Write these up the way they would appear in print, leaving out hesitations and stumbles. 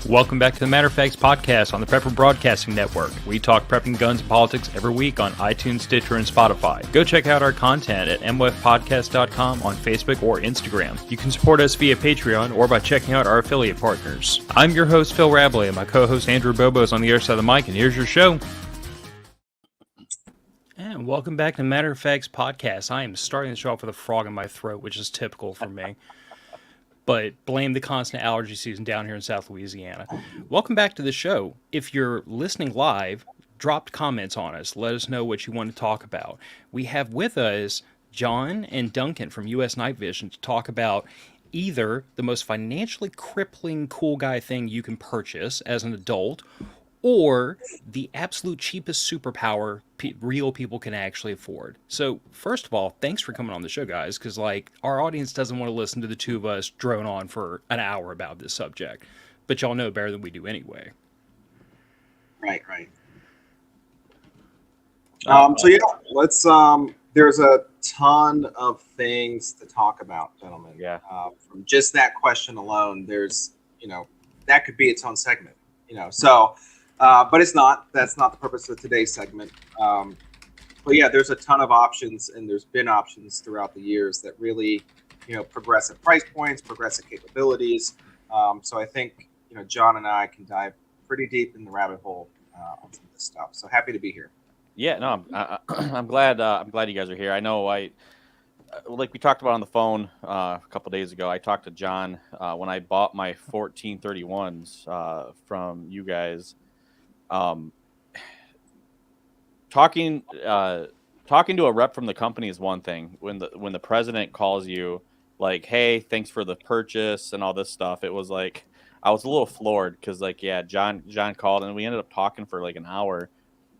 Welcome back to the Matter of Facts podcast on the Prepper Broadcasting Network. We talk prepping, guns, and politics every week on iTunes, Stitcher, and Spotify. Go check out our content at mwfpodcast.com on Facebook or Instagram. You can support us via Patreon or by checking out our affiliate partners. I'm your host, Phil Rabalais, and my co-host, Andrew Bobo, is on the other side of the mic, and here's your show. And welcome back to the Matter of Facts podcast. I am starting the show off with a frog in my throat, which is typical for me. But blame the constant allergy season down here in South Louisiana. Welcome back to the show. If you're listening live, drop comments on us. Let us know what you want to talk about. We have with us John and Duncan from US Night Vision to talk about either the most financially crippling cool guy thing you can purchase as an adult, or the absolute cheapest superpower real people can actually afford. So, first of all, thanks for coming on the show, guys, because, our audience doesn't want to listen to the two of us drone on for an hour about this subject. But y'all know better than we do anyway. Right. Let's, there's a ton of things to talk about, gentlemen. Yeah. From just that question alone, there's, that could be its own segment, but it's not. That's not the purpose of today's segment. But yeah, there's a ton of options, and there's been options throughout the years that really, progressive price points, progressive capabilities. So I think, John and I can dive pretty deep in the rabbit hole on some of this stuff. So happy to be here. Yeah, no, I'm glad. I'm glad you guys are here. I know like we talked about on the phone a couple days ago. I talked to John when I bought my 1431s from you guys. Talking to a rep from the company is one thing. When the president calls you like, "Hey, thanks for the purchase," and all this stuff, it was like I was a little floored because John called and we ended up talking for like an hour,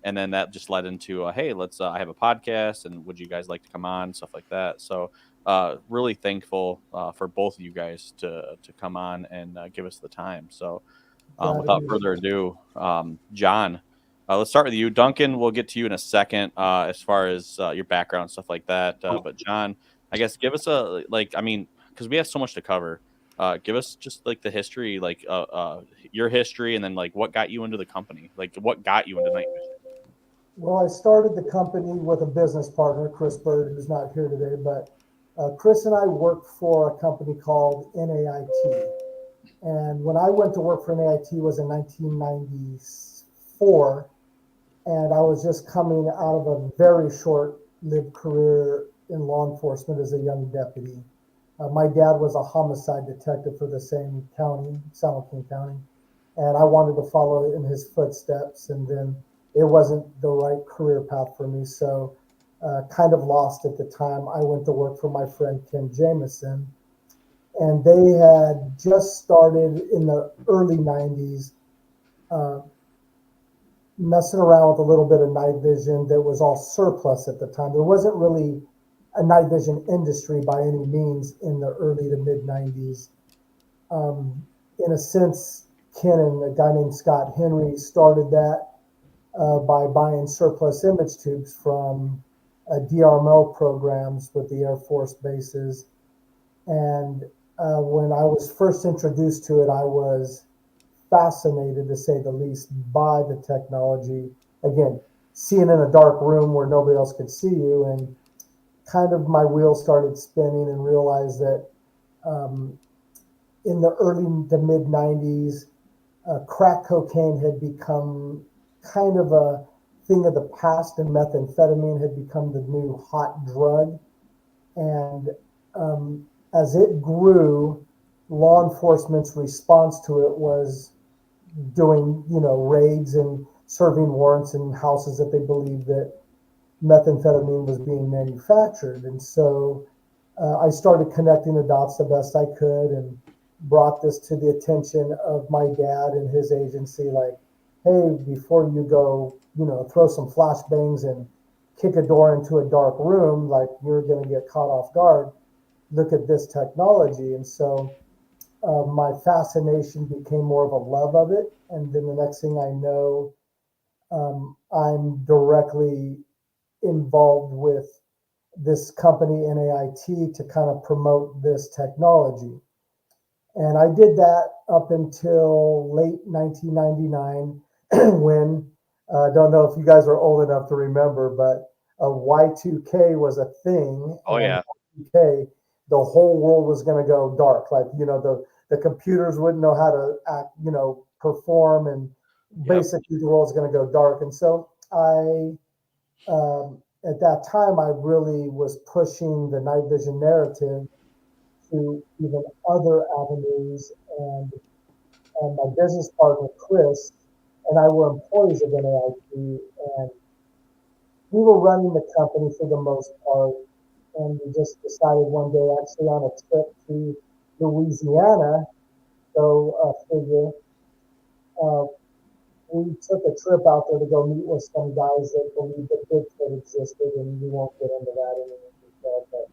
and then that just led into hey, let's I have a podcast and would you guys like to come on, stuff like that. So really thankful for both of you guys to come on and give us the time. So without further ado, John. Let's start with you. Duncan, we'll get to you in a second as far as your background, stuff like that. But John, I guess give us because we have so much to cover. Give us just the history, your history, and then what got you into the company? What got you into night vision? Well, I started the company with a business partner, Chris Bird, who's not here today, but Chris and I worked for a company called NAIT. And when I went to work for NAIT was in 1994. And I was just coming out of a very short-lived career in law enforcement as a young deputy. My dad was a homicide detective for the same county, San Joaquin County, and I wanted to follow in his footsteps, and then it wasn't the right career path for me, so kind of lost at the time. I went to work for my friend Ken Jameson, and they had just started in the early 90s messing around with a little bit of night vision that was all surplus at the time. There wasn't really a night vision industry by any means in the early to mid 90s. In a sense, Ken and a guy named Scott Henry started that by buying surplus image tubes from DRML programs with the Air Force bases. And when I was first introduced to it, I was fascinated, to say the least, by the technology. Again, seeing in a dark room where nobody else could see you, and kind of my wheels started spinning and realized that in the early to mid 90s, crack cocaine had become kind of a thing of the past, and methamphetamine had become the new hot drug. And as it grew, law enforcement's response to it was doing, raids and serving warrants in houses that they believed that methamphetamine was being manufactured. And so I started connecting the dots the best I could and brought this to the attention of my dad and his agency, hey, before you go, throw some flashbangs and kick a door into a dark room, you're going to get caught off guard, look at this technology. And so my fascination became more of a love of it. And then the next thing I know, I'm directly involved with this company, NAIT, to kind of promote this technology. And I did that up until late 1999 when, I don't know if you guys are old enough to remember, but Y2K was a thing. Oh, and yeah. Y2K, the whole world was going to go dark. Like, the computers wouldn't know how to act, perform, and basically the world's going to go dark. And so at that time, I really was pushing the night vision narrative to even other avenues. And my business partner, Chris, and I were employees of NAIT, and we were running the company for the most part. And we just decided one day, actually on a trip to Louisiana, go figure, uh, we took a trip out there to go meet with some guys that believed that Bigfoot existed, and we won't get into that in any detail. But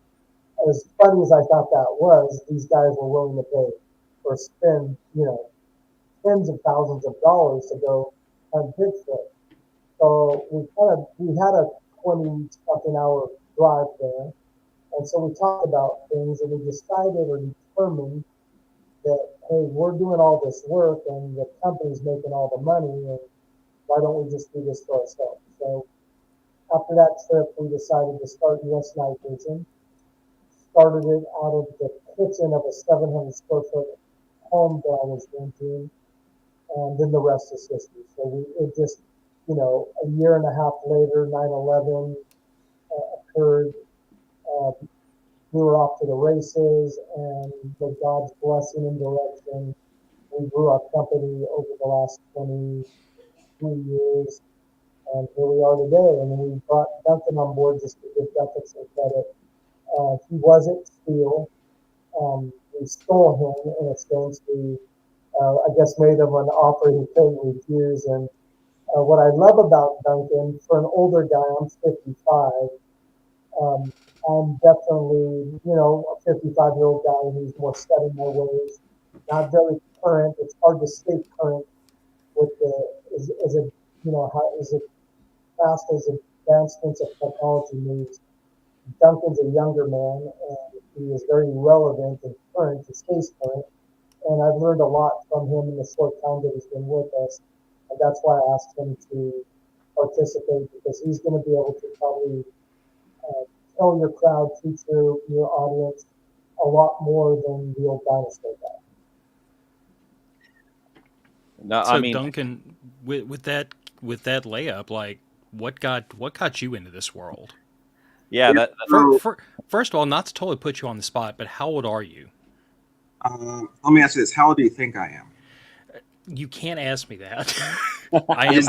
as funny as I thought that was, these guys were willing to pay or spend, tens of thousands of dollars to go hunt Bigfoot. So we had a 20-something hour drive there, and so we talked about things, and we decided or determined that, hey, we're doing all this work, and the company's making all the money, and why don't we just do this for ourselves? So after that trip, we decided to start US Night Vision. Started it out of the kitchen of a 700 square foot home that I was renting, and then the rest is history. So it just, a year and a half later, 9/11 occurred. We were off to the races, and with God's blessing and direction, we grew our company over the last 23 years, and here we are today. And we brought Duncan on board just to give Duncan some credit. He wasn't steel. We stole him in a sense. We, I guess, made him an offer he couldn't refuse. And what I love about Duncan, for an older guy, I'm 55. I'm definitely, a 55-year-old guy who's more set in my ways, not very current. It's hard to stay current with as fast as advancements of technology moves. Duncan's a younger man, and he is very relevant and current. He stays current, and I've learned a lot from him in the short time that he's been with us, and that's why I asked him to participate, because he's going to be able to probably tell your crowd, teach your audience a lot more than the old dinosaur guy. No, So I mean, Duncan, with that layup, like what got you into this world? yeah, that First of all, not to totally put you on the spot, but how old are you? Let me ask you this: how old do you think I am? You can't ask me that. I am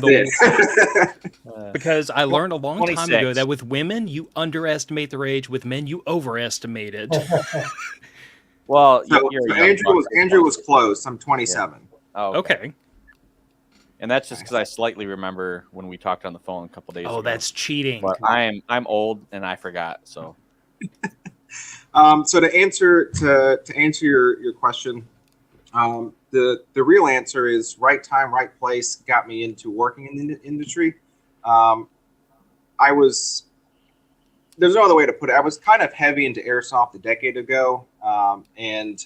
because I learned a long 26. time ago that with women you underestimate their age, with men you overestimate it. Well, so Andrew was close. I'm 27. Yeah. Oh, okay. And that's just because I slightly remember when we talked on the phone a couple days ago. Oh, that's cheating. But I'm old and I forgot. So, so to answer your question, the real answer is right time, right place got me into working in the industry. There's no other way to put it. I was kind of heavy into airsoft a decade ago, and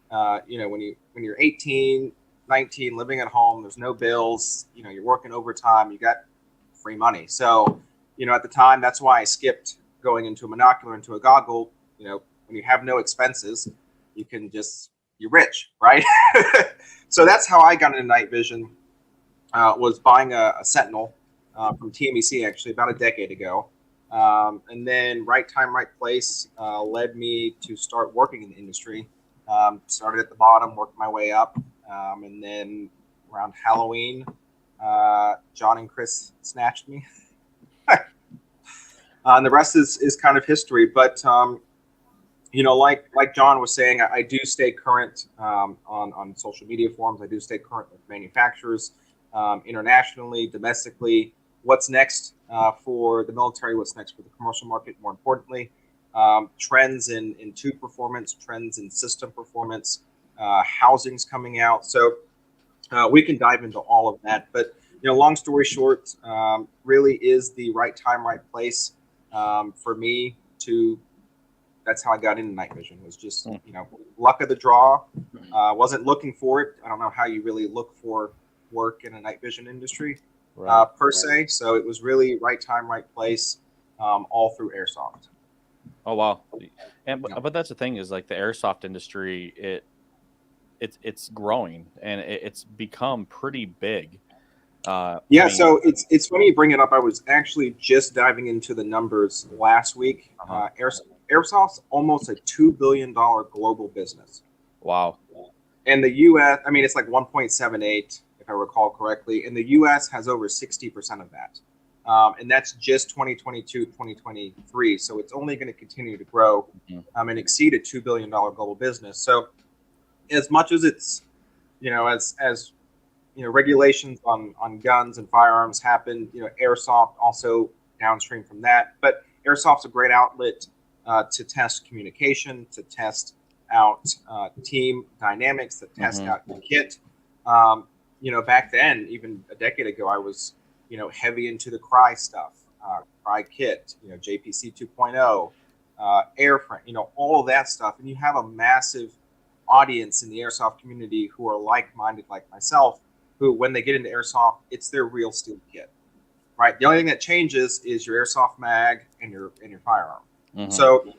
when you're 18, 19, living at home, there's no bills, you're working overtime, you got free money. So, at the time, that's why I skipped going into a monocular, into a goggle. When you have no expenses, you can you're rich, right? So that's how I got into night vision, was buying a Sentinel from TMEC, actually, about a decade ago. And then right time, right place led me to start working in the industry. Started at the bottom, worked my way up. And then around Halloween, John and Chris snatched me. And the rest is kind of history. But, like John was saying, I do stay current on social media forums. I do stay current with manufacturers internationally, domestically. What's next for the military? What's next for the commercial market? More importantly, trends in tube performance, trends in system performance, housing's coming out. So we can dive into all of that. But, long story short, really is the right time, right place for me to that's how I got into night vision. Was just luck of the draw. Wasn't looking for it. I don't know how you really look for work in a night vision industry per se. So it was really right time, right place, all through airsoft. Oh wow! But that's the thing is like the airsoft industry, it's growing and it's become pretty big. So it's funny you bring it up. I was actually just diving into the numbers last week. Airsoft's almost a $2 billion global business. Wow. And the U.S., I mean, it's like 1.78, if I recall correctly. And the U.S. has over 60% of that. And that's just 2022, 2023. So it's only going to continue to grow and exceed a $2 billion global business. So as much as it's, as regulations on guns and firearms happen, airsoft also downstream from that. But airsoft's a great outlet to test communication, to test out team dynamics, to test out your kit. Back then, even a decade ago, I was, heavy into the Cry stuff, Cry kit, JPC 2.0, airframe, all of that stuff. And you have a massive audience in the airsoft community who are like-minded like myself, who, when they get into airsoft, it's their real steel kit, right? The only thing that changes is your airsoft mag and your firearm. So,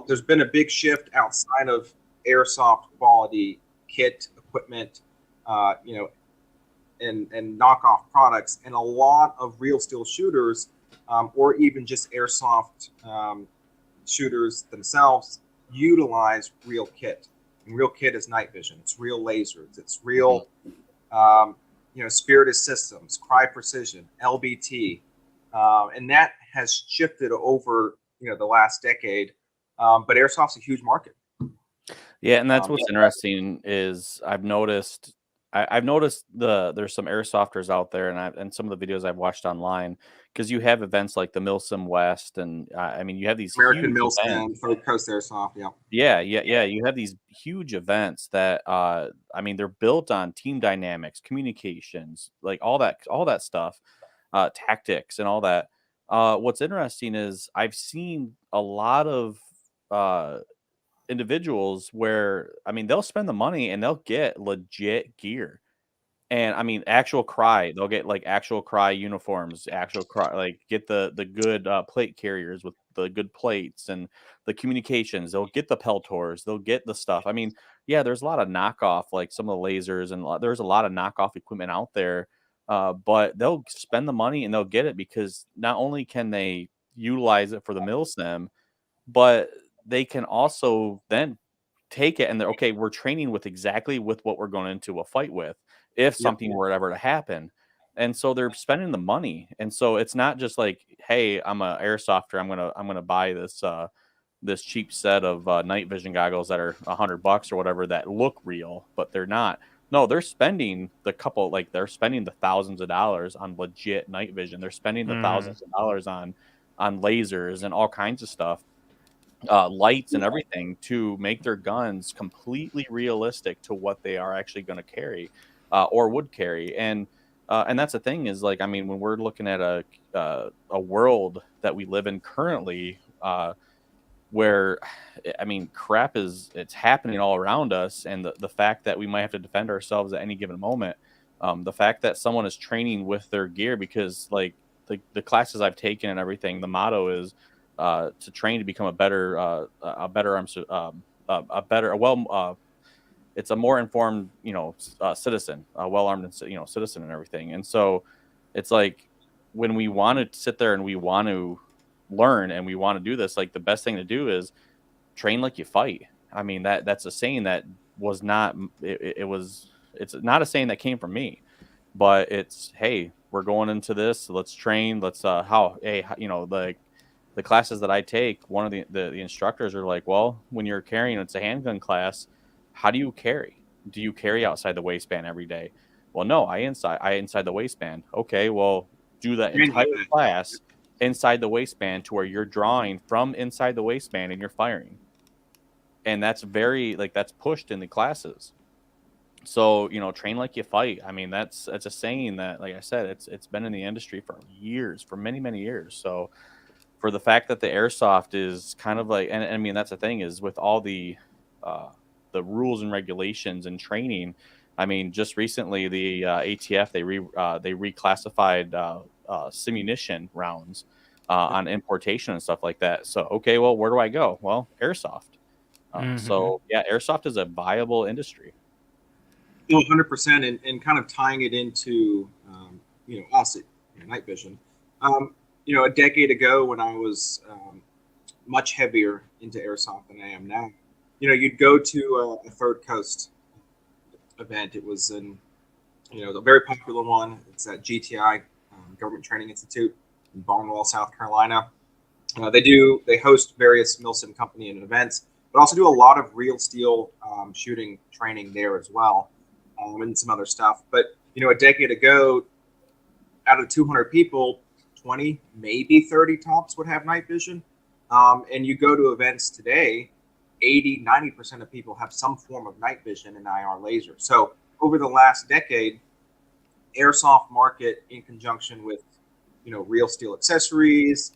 there's been a big shift outside of airsoft quality kit equipment, and knockoff products, and a lot of real steel shooters, or even just airsoft shooters themselves, utilize real kit. And real kit is night vision. It's real lasers. It's real, Spirited Systems, Cry Precision, LBT, and that has shifted over the last decade. But airsoft's a huge market. Yeah, and that's what's interesting is I've noticed there's some airsofters out there, and some of the videos I've watched online, because you have events like the Milsim West, and you have these American Milsim, Third Coast Airsoft, yeah. You have these huge events that they're built on team dynamics, communications, like all that stuff, tactics, and all that. What's interesting is I've seen a lot of individuals where they'll spend the money and they'll get legit gear, and actual Cry, they'll get like actual Cry uniforms, actual Cry, like get the good plate carriers with the good plates and the communications. They'll get the Peltors, they'll get the stuff. There's a lot of knockoff, like some of the lasers, and there's a lot of knockoff equipment out there, but they'll spend the money and they'll get it because not only can they utilize it for the milsim, but they can also then take it and they're okay. We're training with what we're going into a fight with, if something were ever to happen. And so they're spending the money. And so it's not just like, hey, I'm a airsofter, I'm gonna buy this cheap set of night vision goggles that are $100 or whatever that look real, but they're not. No, they're spending they're spending the thousands of dollars on legit night vision. They're spending the thousands of dollars on lasers and all kinds of stuff, lights and everything, to make their guns completely realistic to what they are actually going to carry, or would carry. And that's the thing is, like, when we're looking at a world that we live in currently, where crap it's happening all around us, and the fact that we might have to defend ourselves at any given moment, the fact that someone is training with their gear, because like the classes I've taken and everything, the motto is to train to become a better arms, it's a more informed, citizen, well-armed, and citizen and everything. And so it's like, when we want to sit there and we want to learn and we want to do this, like, the best thing to do is train like you fight. That's a saying that was not, it's not a saying that came from me, but it's, hey, we're going into this, let's train, let's the classes that I take, one of the instructors are like, well, when you're carrying, it's a handgun class, how do you carry? Do you carry outside the waistband every day? Well, no, I inside the waistband. Okay, well, do that entire class inside the waistband to where you're drawing from inside the waistband and you're firing. And that's that's pushed in the classes. So, train like you fight. That's a saying that, like I said, it's been in the industry for years, for many, many years. So for the fact that the airsoft is kind of like, and I mean, that's the thing is with all the rules and regulations and training. I mean, just recently the ATF they reclassified simunition rounds on importation and stuff like that. So okay, well, where do I go? Well, airsoft. So yeah, airsoft is a viable industry. 100%, and kind of tying it into us at Night Vision. A decade ago when I was much heavier into airsoft than I am now, you'd go to a Third Coast event. It was a very popular one. It's at GTI, Government Training Institute in Barnwell, South Carolina. They host various Milsim company and events, but also do a lot of real steel shooting training there as well, and some other stuff. But a decade ago, out of 200 people, 20, maybe 30 tops would have night vision. And you go to events today, 80-90% of people have some form of night vision and IR laser. So over the last decade, airsoft market in conjunction with real steel accessories,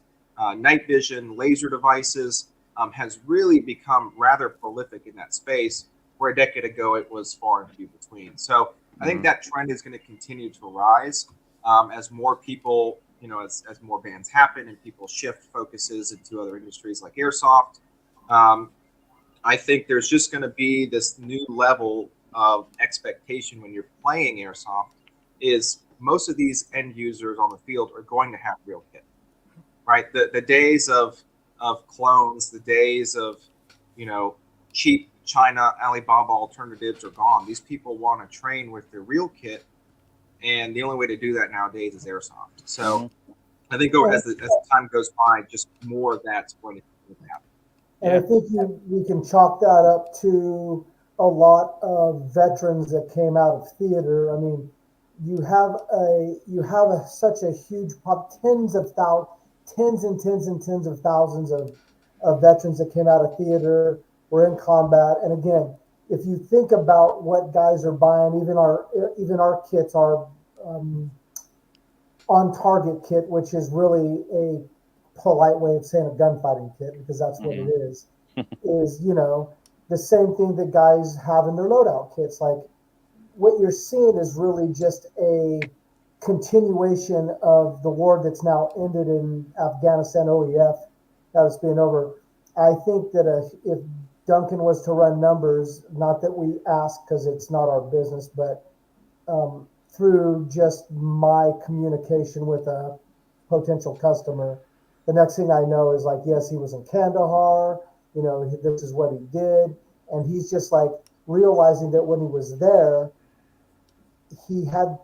night vision, laser devices, has really become rather prolific in that space, where a decade ago it was far and few between. So I think that trend is going to continue to rise as more people, as more bans happen and people shift focuses into other industries like airsoft. I think there's just going to be this new level of expectation when you're playing airsoft, is most of these end users on the field are going to have real kit, right? The days of clones, the days of cheap China Alibaba alternatives are gone. These people want to train with their real kit, and the only way to do that nowadays is airsoft. So I think as the time goes by, just more of that's going to happen. And I think we can chalk that up to a lot of veterans that came out of theater. I mean, you have such a huge tens and tens of thousands of veterans that came out of theater, were in combat. And again, if you think about what guys are buying, even our kits, our on target kit, which is really a polite way of saying a gunfighting kit, because that's what it is the same thing that guys have in their loadout kits. Like, what you're seeing is really just a continuation of the war that's now ended in Afghanistan, OEF, that is being over. I think that if Duncan was to run numbers, not that we ask because it's not our business, but through just my communication with a potential customer, the next thing I know is like, yes, he was in Kandahar, this is what he did. And he's just like realizing that when he was there, he had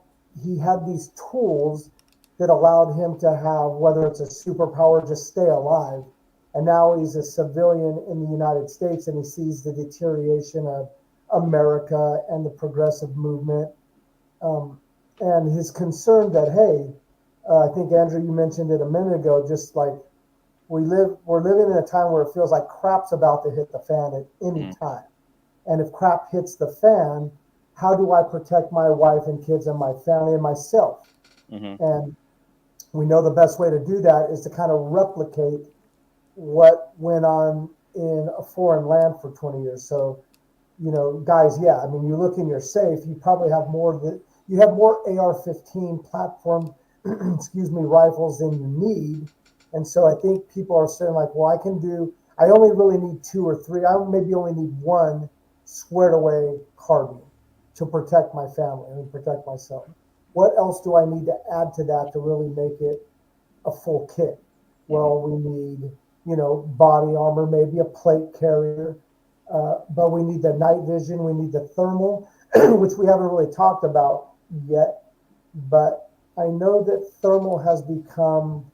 these tools that allowed him to have, whether it's a superpower, just stay alive. And now he's a civilian in the United States, and he sees the deterioration of America and the progressive movement. And his concern that, hey, I think, Andrew, you mentioned it a minute ago, just like we're living in a time where it feels like crap's about to hit the fan at any time. And if crap hits the fan, how do I protect my wife and kids and my family and myself? And we know the best way to do that is to kind of replicate what went on in a foreign land for 20 years. So, guys, I mean, you look in your safe, you probably have more AR-15 platform, rifles than you need. And so I think people are saying like, well, I only really need 2 or 3. I maybe only need 1 squared away carbine to protect my family and protect myself. What else do I need to add to that to really make it a full kit? Well, we need, body armor, maybe a plate carrier, but we need the night vision, we need the thermal, which we haven't really talked about yet. But I know that thermal has become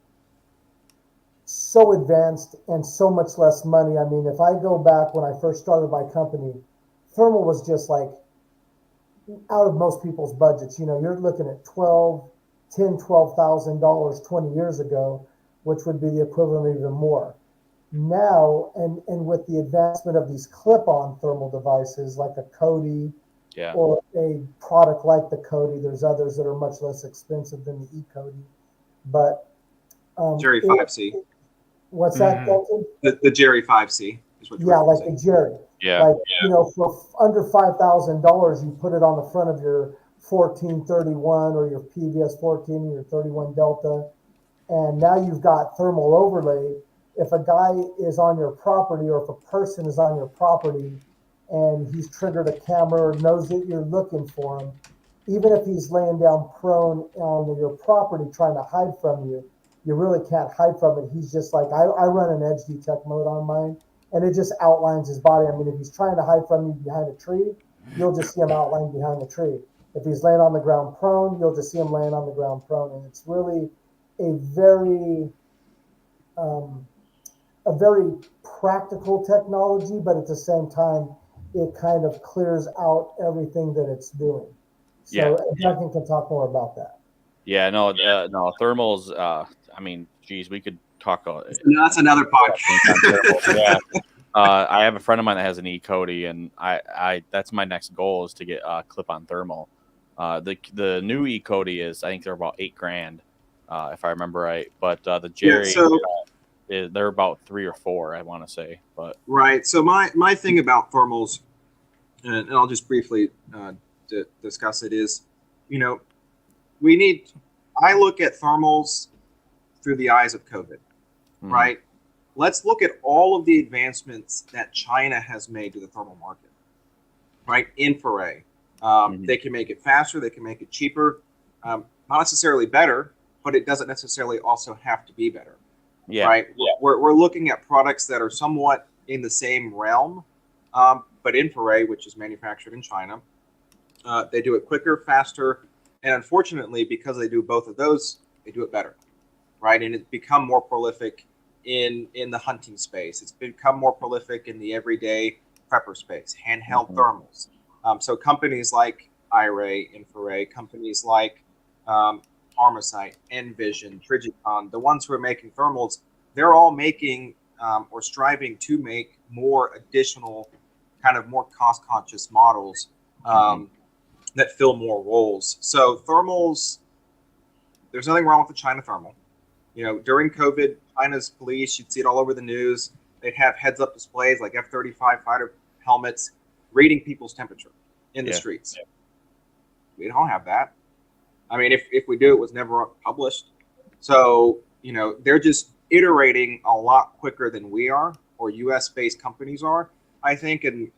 so advanced and so much less money. I mean, if I go back when I first started my company, thermal was just like out of most people's budgets. You're looking at $12,000 20 years ago, which would be the equivalent of even more. Now, and with the advancement of these clip-on thermal devices like a Cody or a product like the Cody, there's others that are much less expensive than the E-Cody. But Jerry 5C. What's that, Duncan? The Jerry 5C is what you're Yeah, like saying. the Jerry. Yeah. Like, you know, for under $5,000, you put it on the front of your 1431 or your PVS 14 or your 31 Delta. And now you've got thermal overlay. If a guy is on your property or if a person is on your property and he's triggered a camera or knows that you're looking for him, even if he's laying down prone on your property trying to hide from you, you really can't hide from it. He's just like, I run an edge detect mode on mine, and it just outlines his body. I mean, if he's trying to hide from you behind a tree, you'll just see him outlined behind the tree. If he's laying on the ground prone, you'll just see him laying on the ground prone. And it's really a very practical technology, but at the same time, it kind of clears out everything that it's doing. So Duncan can talk more about that. Yeah, no, thermals. I mean, geez, we could talk. That's another podcast. Yeah, I have a friend of mine that has an E-Cody, and I that's my next goal is to get a clip-on thermal. The new E-Cody is, I think they're about $8,000, if I remember right. But the Jerry, they're about 3 or 4, I want to say. But right. So my thing about thermals, and I'll just briefly discuss it, is, you know, I look at thermals through the eyes of COVID, right? Let's look at all of the advancements that China has made to the thermal market, right? Infrared. They can make it faster. They can make it cheaper. Not necessarily better, but it doesn't necessarily also have to be better. Yeah. Right. Yeah. We're looking at products that are somewhat in the same realm, but infrared, which is manufactured in China, they do it quicker, faster, and unfortunately, because they do both of those, they do it better, right? And it's become more prolific in the hunting space. It's become more prolific in the everyday prepper space, handheld thermals. So companies like IRA, Infrared, companies like Armasight, Envision, Trigicon, the ones who are making thermals, they're all making or striving to make more additional, kind of more cost-conscious models that fill more roles. So thermals, there's nothing wrong with the China thermal. You know, during COVID, China's police, you'd see it all over the news. They'd have heads-up displays like F-35 fighter helmets reading people's temperature in the streets. Yeah. We don't have that. I mean, if we do, it was never published. So, you know, they're just iterating a lot quicker than we are, or U.S.-based companies are, I think, and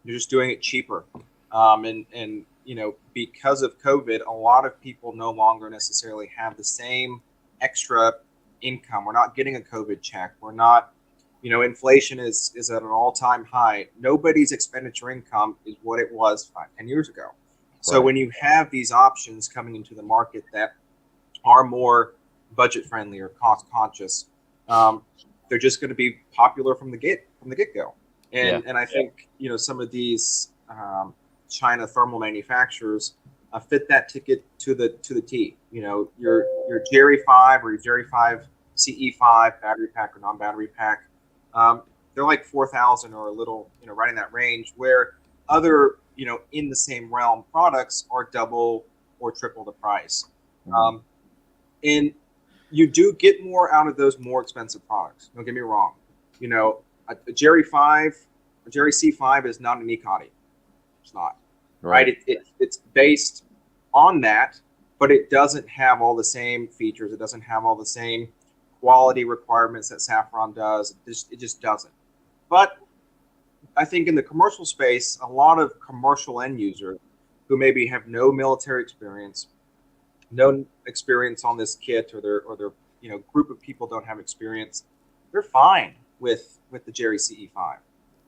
they're just doing it cheaper. And you know, because of COVID, a lot of people no longer necessarily have the same extra income. We're not getting a COVID check. We're not, you know, inflation is at an all-time high. Nobody's expenditure income is what it was 5-10 years ago. So when you have these options coming into the market that are more budget friendly or cost conscious, they're just going to be popular from the get-go. And I think, you know, some of these China thermal manufacturers fit that ticket to the T. You know, your Jerry 5 or your Jerry 5 CE5 battery pack or non-battery pack, they're like 4,000 or a little, you know, right in that range, where other, you know, in the same realm products are double or triple the price. And you do get more out of those more expensive products. Don't get me wrong. You know, a Jerry C5 is not an E-Cody. It's not. Right? It's based on that, but it doesn't have all the same features. It doesn't have all the same quality requirements that Saffron does. It just doesn't. But I think in the commercial space, a lot of commercial end users who maybe have no military experience, no experience on this kit, or their you know, group of people don't have experience, they're fine with the Jerry CE5.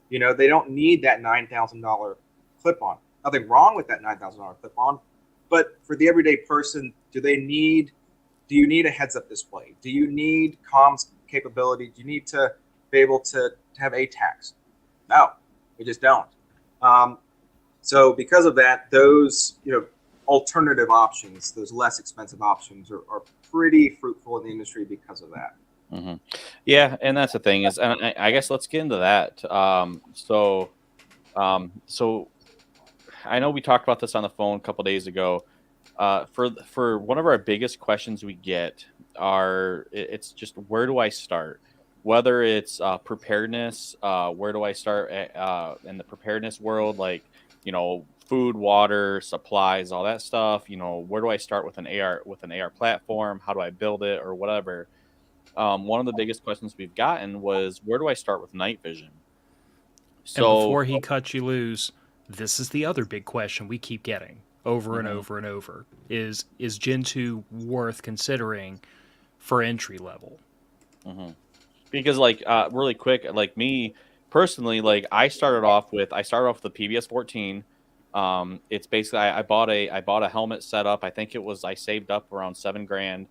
You know, they don't need that $9,000 clip-on. Nothing wrong with that $9,000 clip-on, but for the everyday person, do you need a heads-up display? Do you need comms capability? Do you need to be able to have ATACs? No, we just don't. So because of that, those, you know, alternative options, those less expensive options are pretty fruitful in the industry because of that. Yeah, and that's the thing is, and I guess let's get into that. So I know we talked about this on the phone a couple of days ago. For one of our biggest questions we get it's just, where do I start? whether it's preparedness, where do I start in the preparedness world? Like, food, water, supplies, all that stuff. Where do I start with an AR platform? How do I build it or whatever? One of the biggest questions we've gotten was, where do I start with night vision? And So before he cuts you loose, this is the other big question we keep getting over and Mhm. over and over: is Gen 2 worth considering for entry level? hmm because really quick, like me personally, like I started off with the PBS 14. It's basically I bought a helmet setup. I think I saved up around $7,000.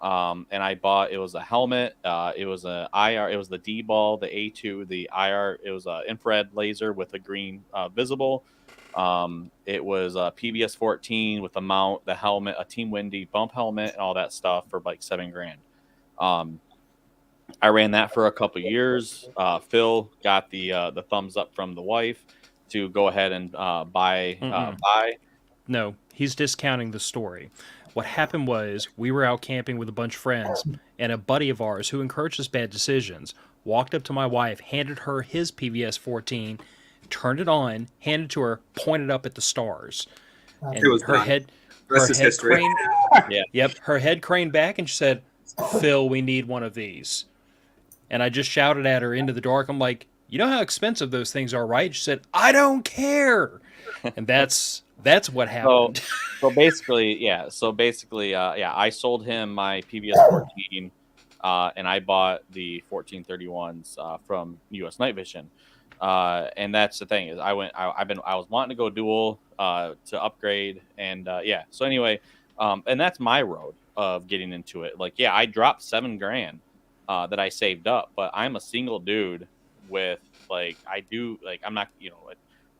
And it was a helmet, it was a IR, it was the D ball, the A2, the IR, it was a infrared laser with a green visible. It was a PBS 14 with a mount, the helmet, a Team Windy bump helmet, and all that stuff for like $7,000. I ran that for a couple years. Phil got the thumbs up from the wife to go ahead and buy. No, he's discounting the story. What happened was we were out camping with a bunch of friends, and a buddy of ours who encourages bad decisions walked up to my wife, handed her his PVS 14, turned it on, handed it to her, pointed up at the stars, and It was her done. head, Rest is history. craned. Yeah. Yep, her head craned back, and she said, "Phil, we need one of these." And I just shouted at her into the dark. I'm like, "You know how expensive those things are, right?" She said, "I don't care." And that's what happened. So basically, yeah. I sold him my PBS 14, and I bought the 1431s from US Night Vision. And that's the thing is, I was wanting to go dual to upgrade, and So anyway, and that's my road of getting into it. Like, yeah, I dropped $7,000 that I saved up, but I'm a single dude with I'm not,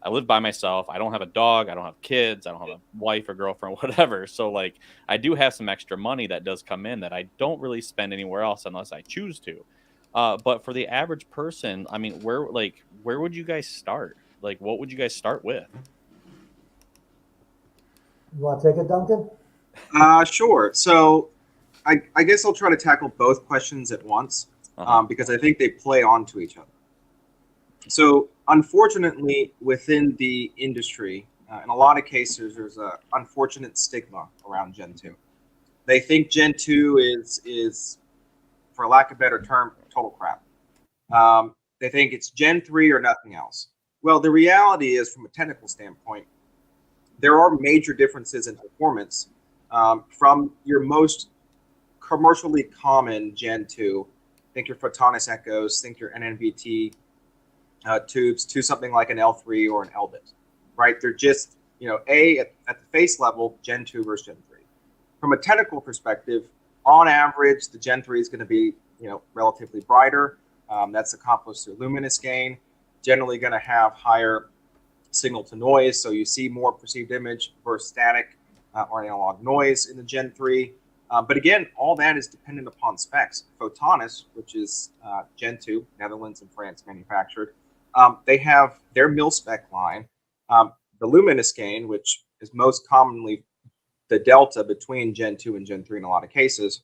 I live by myself. I don't have a dog. I don't have kids. I don't have a wife or girlfriend, whatever. So like, I do have some extra money that does come in that I don't really spend anywhere else unless I choose to. But for the average person, I mean, where would you guys start? Like, what would you guys start with? You want to take it, Duncan? Sure. So I guess I'll try to tackle both questions at once because I think they play onto each other. So unfortunately, within the industry, in a lot of cases, there's an unfortunate stigma around Gen 2. They think Gen 2 is, for lack of a better term, total crap. They think it's Gen 3 or nothing else. Well, the reality is, from a technical standpoint, there are major differences in performance from your most commercially common Gen 2. Think your Photonis Echoes, think your NNVT tubes, to something like an L3 or an Elbit, right? They're just, at the face level, Gen 2 versus Gen 3. From a technical perspective, on average, the Gen 3 is going to be, relatively brighter. That's accomplished through luminous gain. Generally going to have higher signal to noise, so you see more perceived image versus static or analog noise in the Gen 3. But again, all that is dependent upon specs. Photonis, which is Gen 2, Netherlands and France manufactured, they have their mil-spec line. The luminous gain, which is most commonly the delta between Gen 2 and Gen 3 in a lot of cases,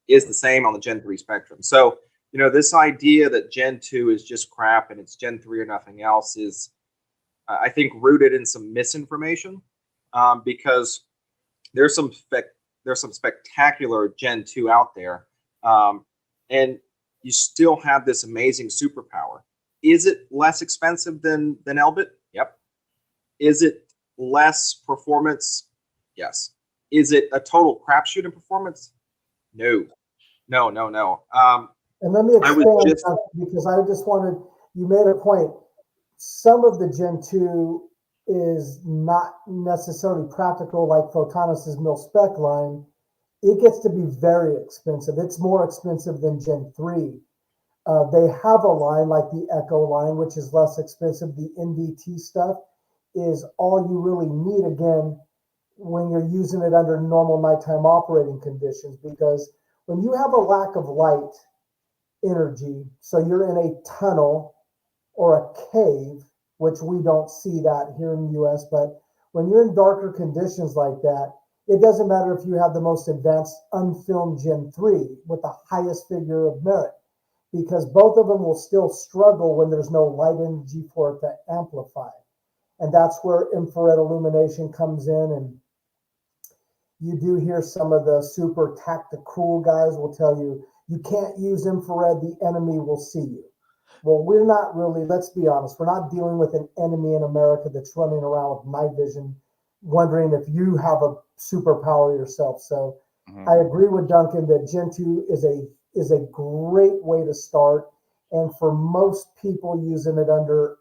is the same on the Gen 3 spectrum. So, this idea that Gen 2 is just crap and it's Gen 3 or nothing else is, I think, rooted in some misinformation because there's some spectacular Gen 2 out there, and you still have this amazing superpower. Is it less expensive than Elbit? Yep. Is it less performance? Yes. Is it a total crapshoot in performance? No. And let me expand because I just wanted, you made a point. Some of the Gen 2 is not necessarily practical, like Photonis' mil-spec line. It gets to be very expensive. It's more expensive than Gen 3. They have a line like the Echo line, which is less expensive. The NVT stuff is all you really need, again, when you're using it under normal nighttime operating conditions, because when you have a lack of light energy, so you're in a tunnel or a cave, which we don't see that here in the US, but when you're in darker conditions like that, It doesn't matter if you have the most advanced unfilmed Gen 3 with the highest figure of merit, because both of them will still struggle when there's no light energy for it to amplify. And that's where infrared illumination comes in. And you do hear some of the super tactical guys will tell you, you can't use infrared, the enemy will see you. Well, we're not really, let's be honest, we're not dealing with an enemy in America that's running around with night vision, wondering if you have a superpower yourself. So I agree with Duncan that Gen 2 is a great way to start. And for most people using it under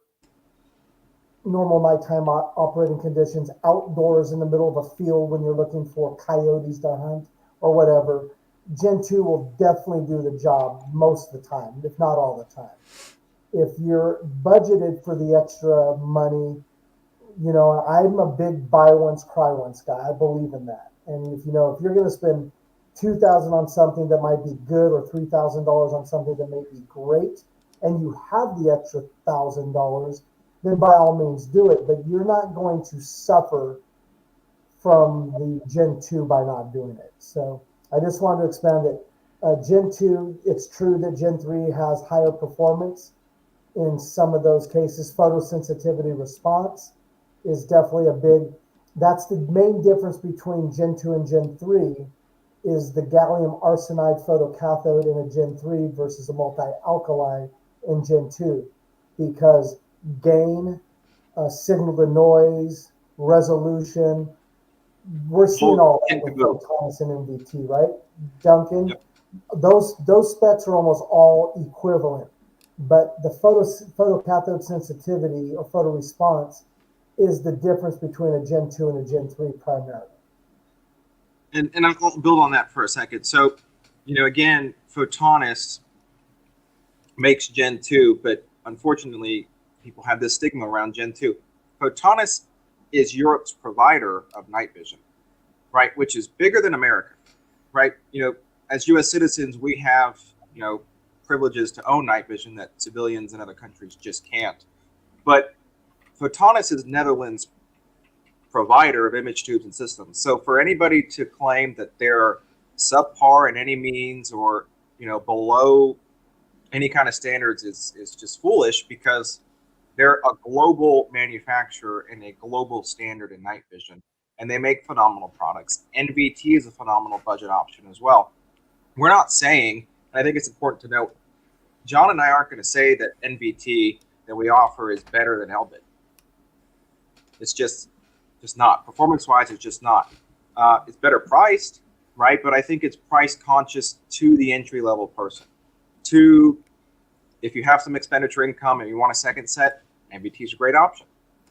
normal nighttime operating conditions, outdoors in the middle of a field when you're looking for coyotes to hunt or whatever, Gen 2 will definitely do the job most of the time, if not all the time. If you're budgeted for the extra money, you know, I'm a big buy once, cry once guy. I believe in that. And if if you're going to spend $2,000 on something that might be good or $3,000 on something that may be great, and you have the extra $1,000, then by all means do it. But you're not going to suffer from the Gen 2 by not doing it. So I just wanted to expand that Gen 2, it's true that Gen 3 has higher performance in some of those cases. Photosensitivity response is definitely that's the main difference between Gen 2 and Gen 3 is the gallium arsenide photocathode in a Gen 3 versus a multi-alkali in Gen 2, because gain, signal to noise, resolution, we're seeing all that with Photonis and NVT, right? Duncan, yep. Those specs are almost all equivalent, but the photocathode sensitivity or photo response is the difference between a Gen 2 and a Gen 3 primarily. And I'll build on that for a second. So, again, Photonis makes Gen 2, but unfortunately, people have this stigma around Gen 2. Photonis is Europe's provider of night vision, right? Which is bigger than America, right? As U.S. citizens, we have, privileges to own night vision that civilians in other countries just can't. But Photonis is Netherlands' provider of image tubes and systems. So for anybody to claim that they're subpar in any means or, below any kind of standards is just foolish, because they're a global manufacturer and a global standard in night vision, and they make phenomenal products. NVT is a phenomenal budget option as well. We're not saying, and I think it's important to note, John and I aren't going to say that NVT that we offer is better than Elbit. It's just not. Performance-wise, it's just not. It's better priced, right? But I think it's price conscious to the entry-level person. If you have some expenditure income and you want a second set, NVT is a great option.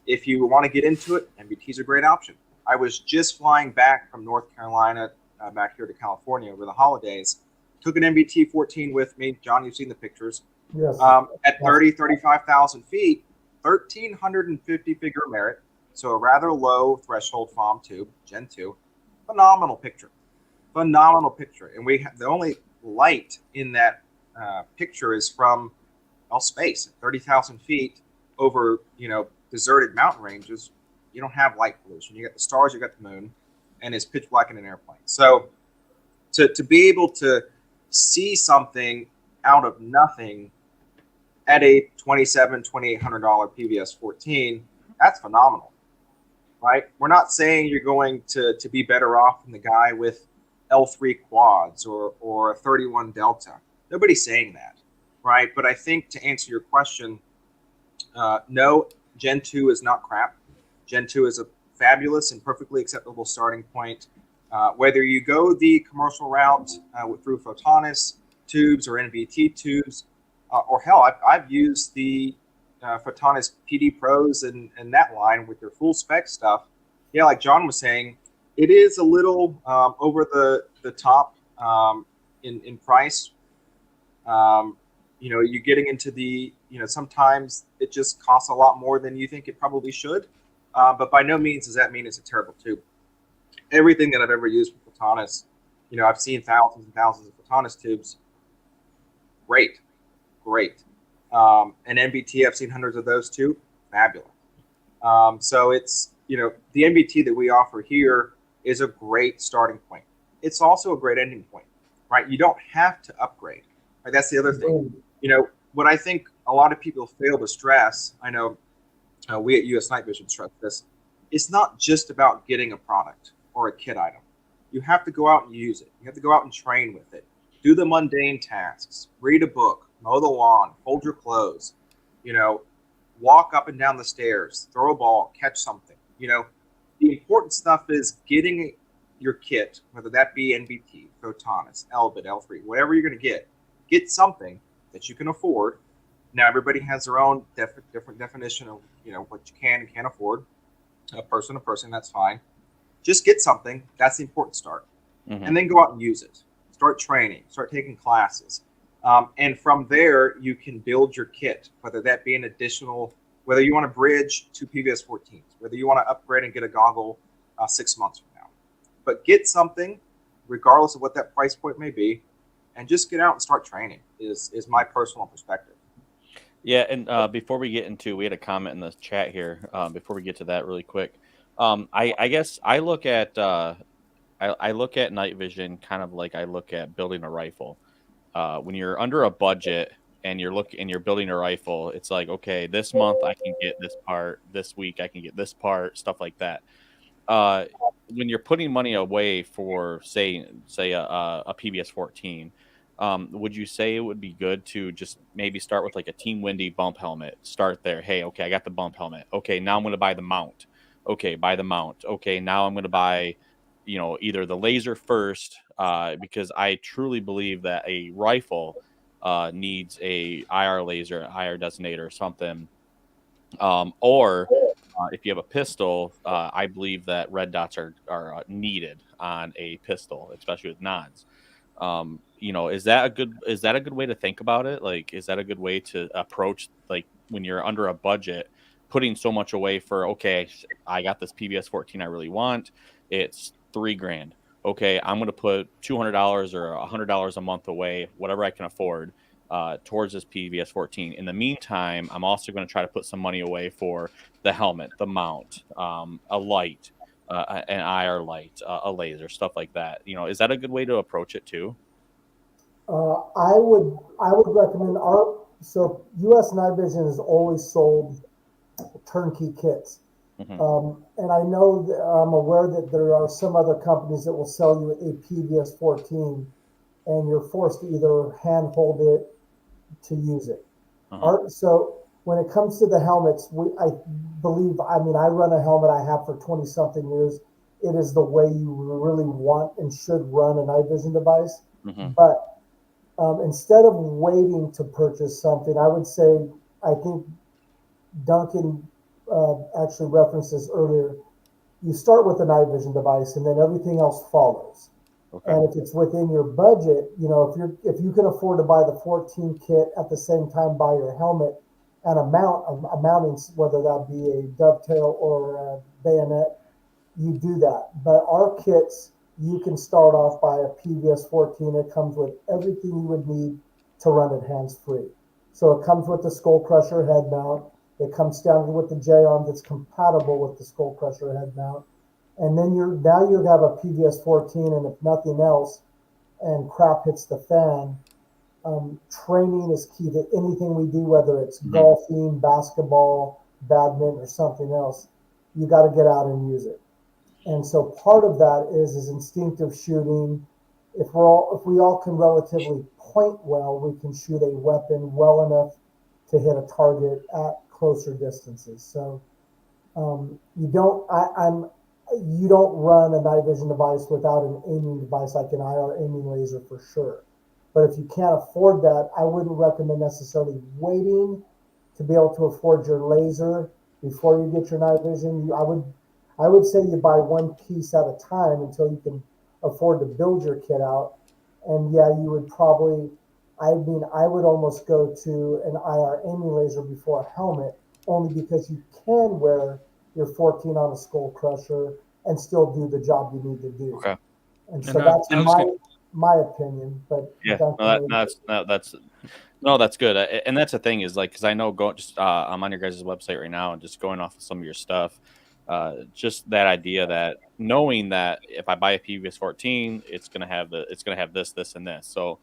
If you want to get into it, NVT is a great option. I was just flying back from North Carolina back here to California over the holidays. Took an NVT 14 with me. John, you've seen the pictures. Yes. At 35,000 feet, 1,350 figure merit. So a rather low threshold FOM tube, Gen 2. Phenomenal picture. And we have the only light in that picture is from space at 30,000 feet over, deserted mountain ranges. You don't have light pollution. You got the stars, you got the moon, and it's pitch black in an airplane. So to be able to see something out of nothing at a $2,700, $2,800 PVS 14, that's phenomenal, right? We're not saying you're going to be better off than the guy with L3 quads or a 31 Delta. Nobody's saying that, right? But I think to answer your question, no, Gen 2 is not crap. Gen 2 is a fabulous and perfectly acceptable starting point. Whether you go the commercial route through Photonis tubes or NVT tubes, or hell, I've used the Photonis PD Pros and that line with their full spec stuff. Yeah, like John was saying, it is a little over the top in price. You're getting into the, sometimes it just costs a lot more than you think it probably should. But by no means does that mean it's a terrible tube. Everything that I've ever used with Photonis, I've seen thousands and thousands of Photonis tubes. Great. And NVT, I've seen hundreds of those too. Fabulous. So it's, the NVT that we offer here is a great starting point. It's also a great ending point, right? You don't have to upgrade. Right? That's the other thing. What I think a lot of people fail to stress, I know we at US Night Vision stress this, it's not just about getting a product or a kit item. You have to go out and use it. You have to go out and train with it. Do the mundane tasks. Read a book. Mow the lawn. Fold your clothes. Walk up and down the stairs. Throw a ball. Catch something. The important stuff is getting your kit, whether that be NBT, Photonus, Elbit, L3, whatever you're going to get something that you can afford. Now, everybody has their own different definition of what you can and can't afford. Person to person, that's fine. Just get something. That's the important start. Mm-hmm. And then go out and use it. Start training. Start taking classes. And from there, you can build your kit, whether that be an additional, whether you want to bridge to PVS 14s, whether you want to upgrade and get a goggle 6 months from now. But get something, regardless of what that price point may be, and just get out and start training is my personal perspective. Yeah, and before we get into, we had a comment in the chat here. Before we get to that, really quick, I guess I look at I look at night vision kind of like I look at building a rifle. When you're under a budget and you're building a rifle, it's like, okay, this month I can get this part, this week I can get this part, stuff like that. When you're putting money away for say a PVS 14. Would you say it would be good to just maybe start with like a Team Windy bump helmet? Start there. Hey, okay, I got the bump helmet. Okay, now I'm going to buy the mount. Okay, buy the mount. Okay, now I'm going to buy, either the laser first, because I truly believe that a rifle needs a IR laser, IR designator, or something. Or if you have a pistol, I believe that red dots are needed on a pistol, especially with nods. Is that a good way to think about it? Like, is that a good way to approach, like, when you're under a budget, putting so much away for, okay, I got this PVS 14 I really want. It's $3,000. Okay, I'm going to put $200 or $100 a month away, whatever I can afford, towards this PVS 14. In the meantime, I'm also going to try to put some money away for the helmet, the mount, a light, an IR light, a laser, stuff like that. Is that a good way to approach it too? I would recommend so US Night Vision has always sold turnkey kits. Mm-hmm. And I know that I'm aware that there are some other companies that will sell you a PVS 14 and you're forced to either hand hold it to use it. Uh-huh. So when it comes to the helmets, I run a helmet I have for 20 something years. It is the way you really want and should run a night vision device. Mm-hmm. But instead of waiting to purchase something, I would say, I think Duncan actually referenced this earlier. You start with a night vision device, and then everything else follows. Okay. And if it's within your budget, if you can afford to buy the 14 kit at the same time buy your helmet and a mounting, whether that be a dovetail or a bayonet, you do that. But our kits, you can start off by a PVS 14. It comes with everything you would need to run it hands-free. So it comes with the Skull Crusher head mount. It comes standard with the J-arm that's compatible with the Skull Crusher head mount. And then you have a PVS 14, and if nothing else, and crap hits the fan, training is key to anything we do, whether it's golfing, basketball, badminton, or something else. You got to get out and use it. And so part of that is instinctive shooting. If we all can relatively point well, we can shoot a weapon well enough to hit a target at closer distances. So you don't run a night vision device without an aiming device like an IR aiming laser for sure. But if you can't afford that, I wouldn't recommend necessarily waiting to be able to afford your laser before you get your night vision. I would say you buy one piece at a time until you can afford to build your kit out. And yeah, you would probably, I would almost go to an IR aiming laser before a helmet, only because you can wear your 14 on a Skull Crusher and still do the job you need to do. Okay. And so that's my opinion. But yeah, that's good. And that's the thing is, like, because I know I'm on your guys' website right now and just going off of some of your stuff. just that idea that knowing that if I buy a PVS 14, it's gonna have this, this, and this. So,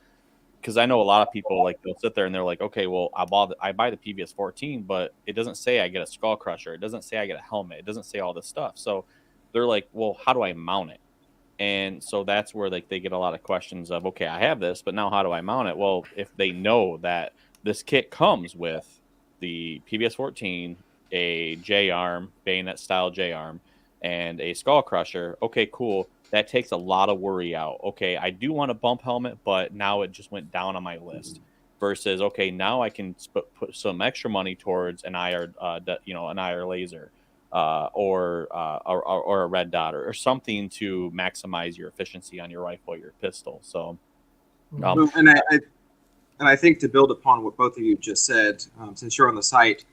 because I know a lot of people like they'll sit there and they're like, okay, well, I buy the PVS 14, but it doesn't say I get a skull crusher. It doesn't say I get a helmet. It doesn't say all this stuff. So they're like, well, how do I mount it? And so that's where like they get a lot of questions of, okay, I have this, but now how do I mount it? Well, if they know that this kit comes with the PVS 14, a J arm, bayonet style J arm, and a skull crusher, okay, cool. That takes a lot of worry out. Okay, I do want a bump helmet, but now it just went down on my list. Versus, okay, now I can put some extra money towards an IR, an IR laser, or a red dot or something to maximize your efficiency on your rifle or your pistol. So, and I think to build upon what both of you just said, since you're on the site,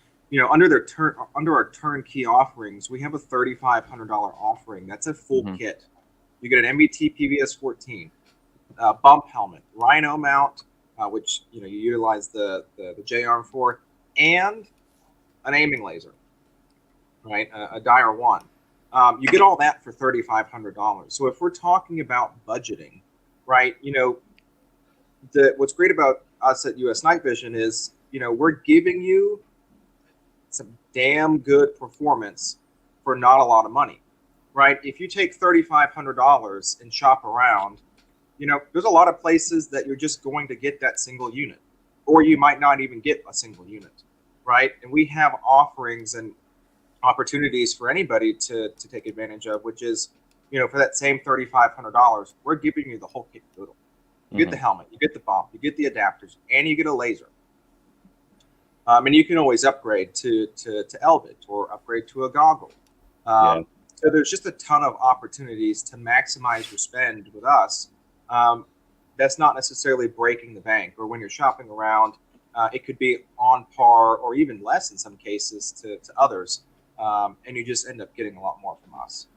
under our turnkey offerings, we have a $3,500 offering. That's a full kit. You get an MBT PVS 14, bump helmet, rhino mount, which you utilize the J arm for, and an aiming laser, right? A Dire 1. You get all that for $3,500. So if we're talking about budgeting, right? What's great about us at US Night Vision is we're giving you some damn good performance for not a lot of money, right? If you take $3,500 and shop around, there's a lot of places that you're just going to get that single unit, or you might not even get a single unit, right? And we have offerings and opportunities for anybody to take advantage of, which is, for that same $3,500, we're giving you the whole kit and caboodle. You get the helmet, you get the bump, you get the adapters, and you get a laser. And you can always upgrade to Elbit or upgrade to a goggle. So there's just a ton of opportunities to maximize your spend with us. That's not necessarily breaking the bank, or when you're shopping around, it could be on par or even less in some cases to others. And you just end up getting a lot more from us.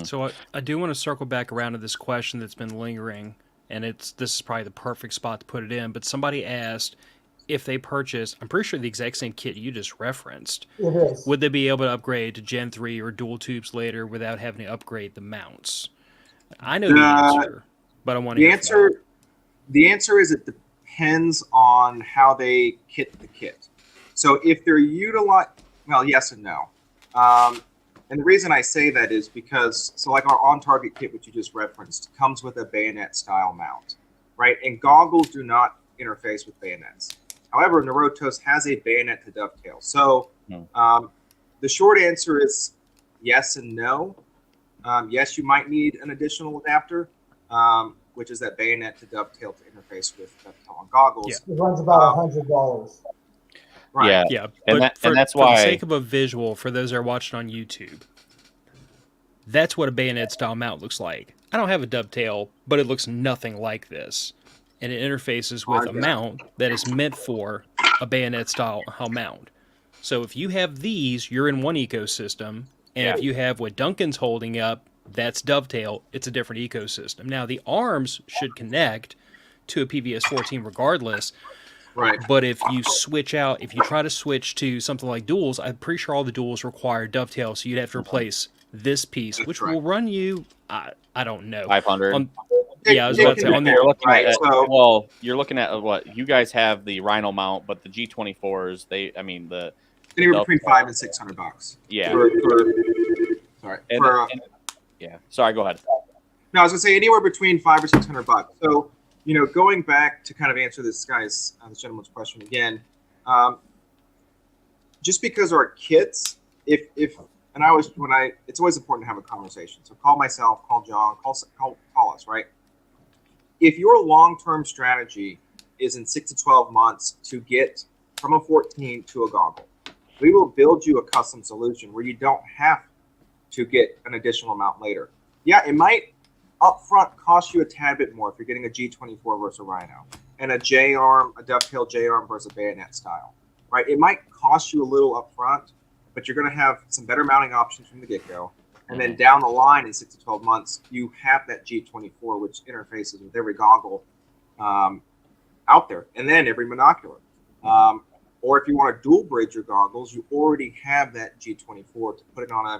So I do want to circle back around to this question that's been lingering, and this is probably the perfect spot to put it in. But somebody asked if they purchase, I'm pretty sure the exact same kit you just referenced, would they be able to upgrade to Gen 3 or dual tubes later without having to upgrade the mounts? I know the answer, but I want to hear the answer is it depends on how they kit the kit. So if they're yes and no. And the reason I say that is because, like our on-target kit, which you just referenced, comes with a bayonet-style mount, right? And goggles do not interface with bayonets. However, Narotos has a bayonet to dovetail. So the short answer is yes and no. Yes, you might need an additional adapter, which is that bayonet to dovetail to interface with dovetail on goggles. It runs about $100. Right. Yeah. And that's for why, the sake of a visual, for those that are watching on YouTube, that's what a bayonet style mount looks like. I don't have a dovetail, but it looks nothing like this. And it interfaces with a mount that is meant for a bayonet style mount. So if you have these, you're in one ecosystem. And if you have what Duncan's holding up, that's dovetail, it's a different ecosystem. Now, the arms should connect to a PVS 14 regardless. Right. But if you try to switch to something like duals, I'm pretty sure all the duals require dovetail, so you'd have to replace this piece, which will run you, I don't know. 500. I was about to say. You're looking at what you guys have, the Rhino mount, but the G24s, anywhere between $500 and $600. Yeah. Sorry, go ahead. No, I was gonna say anywhere between $500 or $600. So, going back to kind of answer this gentleman's question again, just because our kits, it's always important to have a conversation. So call myself, call John, call us, right? If your long-term strategy is in 6 to 12 months to get from a 14 to a goggle, we will build you a custom solution where you don't have to get an additional amount later. Yeah, it might upfront cost you a tad bit more if you're getting a G24 versus a Rhino and a J-arm, a dovetail J-arm versus a bayonet style, right? It might cost you a little upfront, but you're going to have some better mounting options from the get-go. And then down the line in 6 to 12 months, you have that G24, which interfaces with every goggle out there, and then every monocular. Or if you want to dual bridge your goggles, you already have that G24 to put it on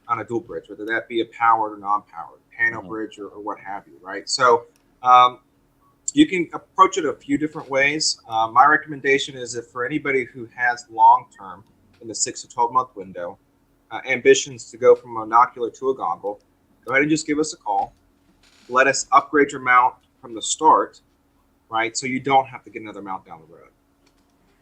on a dual bridge, whether that be a powered or non-powered, panel bridge or what have you, right? So you can approach it a few different ways. My recommendation is that for anybody who has long-term, in the 6 to 12 month window, ambitions to go from a monocular to a goggle, go ahead and just give us a call. Let us upgrade your mount from the start, right? So you don't have to get another mount down the road.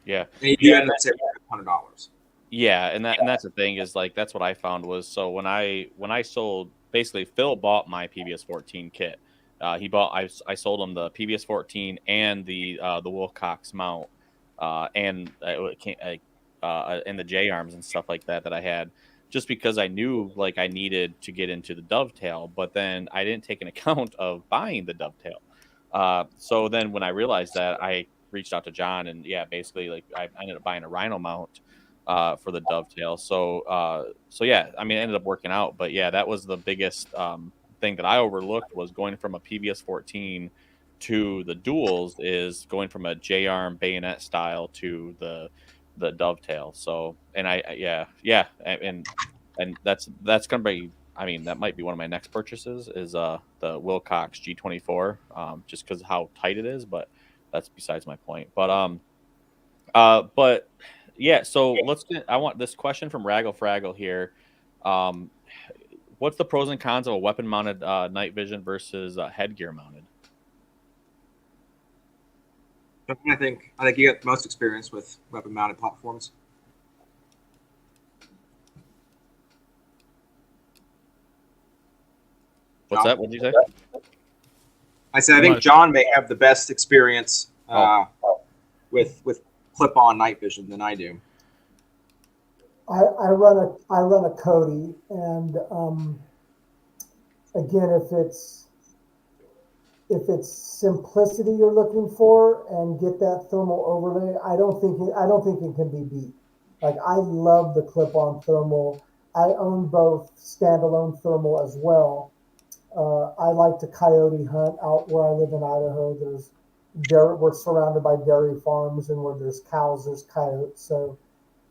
Yeah. And you do end up saving $100. Yeah, and that's the thing is like that's what I found was so when I sold basically Phil bought my PBS 14 kit. I sold him the PBS 14 and the Wilcox mount and and the J arms and stuff like that I had just because I knew like I needed to get into the dovetail, but then I didn't take an account of buying the dovetail. So then when I realized that, I reached out to John and basically like I ended up buying a Rhino mount for the dovetail. So yeah, I mean, it ended up working out, but yeah, that was the biggest thing that I overlooked was going from a PBS 14 to the duals is going from a J arm bayonet style to the dovetail. So, and and that's gonna be. I mean, that might be one of my next purchases is the Wilcox G24, just because of how tight it is. But that's besides my point. But yeah. So I want this question from Raggle Fraggle here. What's the pros and cons of a weapon mounted night vision versus headgear mounted? I think you get the most experience with weapon mounted platforms. What's that? What did you say? I said I think John may have the best experience with clip-on night vision than I do. I run a Cody, and again, if it's simplicity you're looking for and get that thermal overlay, I don't think it can be beat. Like, I love the clip-on thermal. I own both standalone thermal as well. I like to coyote hunt out where I live in Idaho. We're surrounded by dairy farms, and where there's cows, there's coyotes. So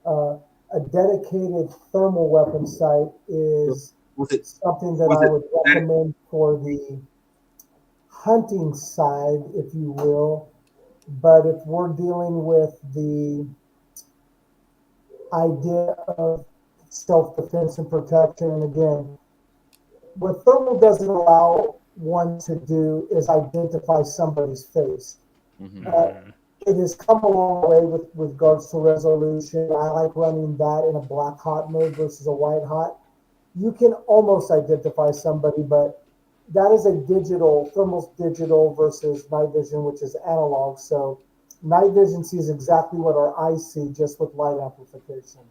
a dedicated thermal weapon sight is something that I would recommend for the hunting side, if you will. But if we're dealing with the idea of self-defense and protection, and again, what thermal doesn't allow one to do is identify somebody's face. It has come a long way with regards to resolution. I like running that in a black hot mode versus a white hot. You can almost identify somebody, but that is a digital, thermal's digital versus night vision, which is analog. So night vision sees exactly what our eyes see, just with light amplification.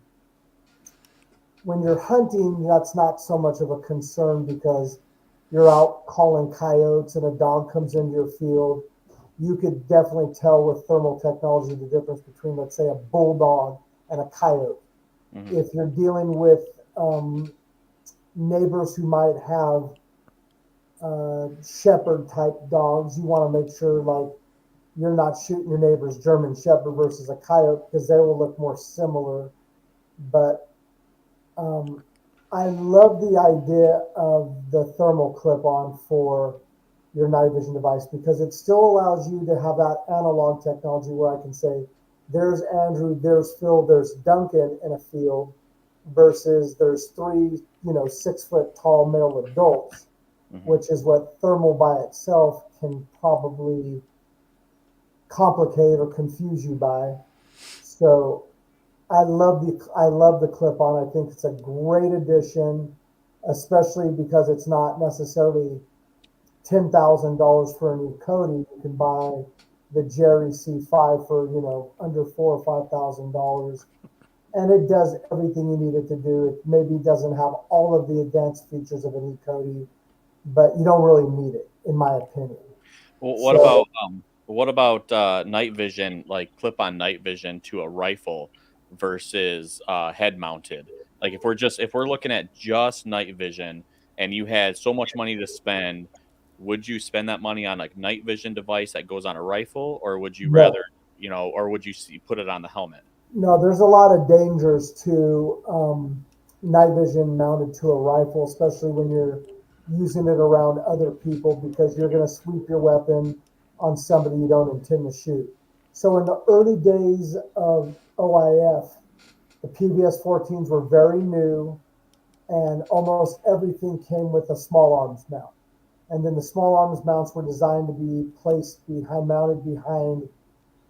When you're hunting, that's not so much of a concern because you're out calling coyotes and a dog comes into your field. You could definitely tell with thermal technology the difference between, let's say, a bulldog and a coyote. If you're dealing with neighbors who might have shepherd type dogs, you want to make sure like you're not shooting your neighbor's German shepherd versus a coyote because they will look more similar. But I love the idea of the thermal clip-on for your night vision device because it still allows you to have that analog technology where I can say, there's Andrew, there's Phil, there's Duncan in a field versus there's 3, 6 foot tall male adults, which is what thermal by itself can probably complicate or confuse you by. So I love the clip-on. I think it's a great addition, especially because it's not necessarily $10,000 for a new Cody. You can buy the Jerry C5 for under $4,000 or $5,000, and it does everything you need it to do. It maybe doesn't have all of the advanced features of an E-Cody, but you don't really need it, in my opinion. Well, what about night vision, like clip-on night vision to a rifle versus head mounted? Like if we're looking at just night vision and you had so much money to spend, would you spend that money on like night vision device that goes on a rifle, or would you rather, or would you put it on the helmet? No, there's a lot of dangers to night vision mounted to a rifle, especially when you're using it around other people, because you're going to sweep your weapon on somebody you don't intend to shoot. So in the early days of OIF, the PVS 14s were very new, and almost everything came with a small arms mount. And then the small arms mounts were designed to be placed mounted behind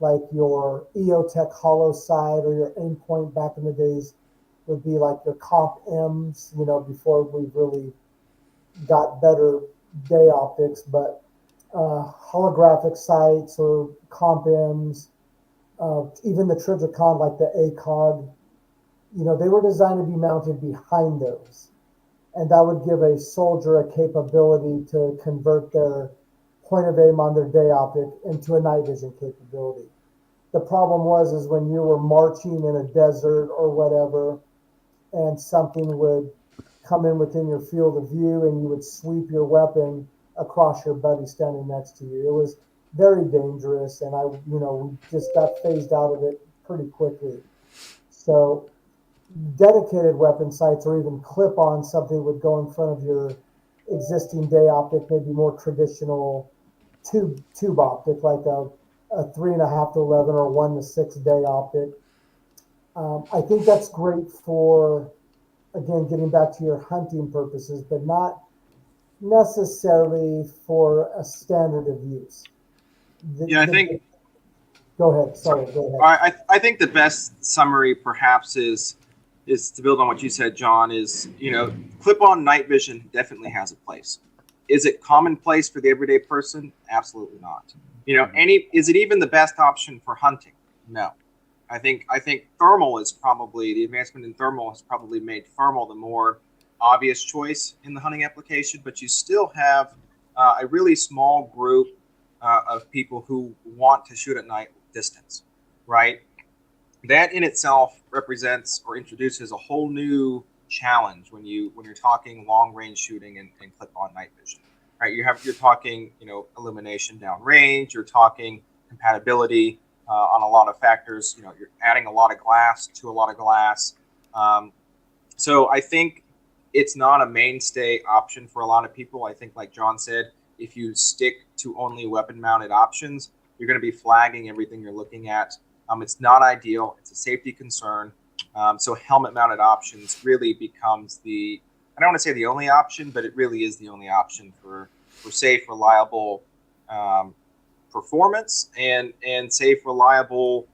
like your EOTech hollow side, or your aim point back in the days would be like your comp M's, before we really got better day optics. But holographic sights or comp M's, even the Trijicon, like the ACOG, they were designed to be mounted behind those. And that would give a soldier a capability to convert their point of aim on their day optic into a night vision capability. The problem is when you were marching in a desert or whatever, and something would come in within your field of view, and you would sweep your weapon across your buddy standing next to you. It was very dangerous, and we just got phased out of it pretty quickly. So dedicated weapon sights, or even clip-on, something would go in front of your existing day optic, maybe more traditional tube optic, like a 3.5 to 11 or 1 to 6 day optic. I think that's great for, again, getting back to your hunting purposes, but not necessarily for a standard of use. I think. Go ahead. Sorry, go ahead. I think the best summary perhaps is to build on what you said, John, is, clip-on night vision definitely has a place. Is it commonplace for the everyday person? Absolutely not. Is it even the best option for hunting? No. I think thermal is probably, the advancement in thermal has probably made thermal the more obvious choice in the hunting application, but you still have a really small group of people who want to shoot at night distance, right? That in itself represents or introduces a whole new challenge when you're talking long range shooting and clip-on night vision, right? You're talking illumination downrange, you're talking compatibility on a lot of factors. You're adding a lot of glass to a lot of glass. So I think it's not a mainstay option for a lot of people. I think, like John said, if you stick to only weapon-mounted options, you're going to be flagging everything you're looking at. It's not ideal. It's a safety concern. So helmet-mounted options really becomes I don't want to say the only option, but it really is the only option for safe, reliable performance and safe, reliable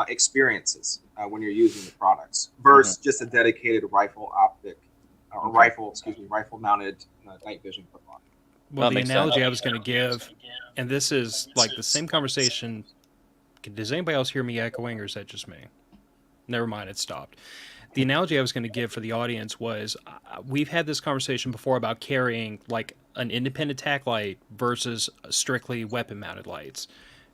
experiences when you're using the products versus just a dedicated rifle optic or rifle-mounted night vision clip-on. Well, the analogy I was going to give, and this is like the same conversation. Does anybody else hear me echoing, or is that just me? Never mind, it stopped. The analogy I was going to give for the audience was we've had this conversation before about carrying like an independent tack light versus strictly weapon-mounted lights.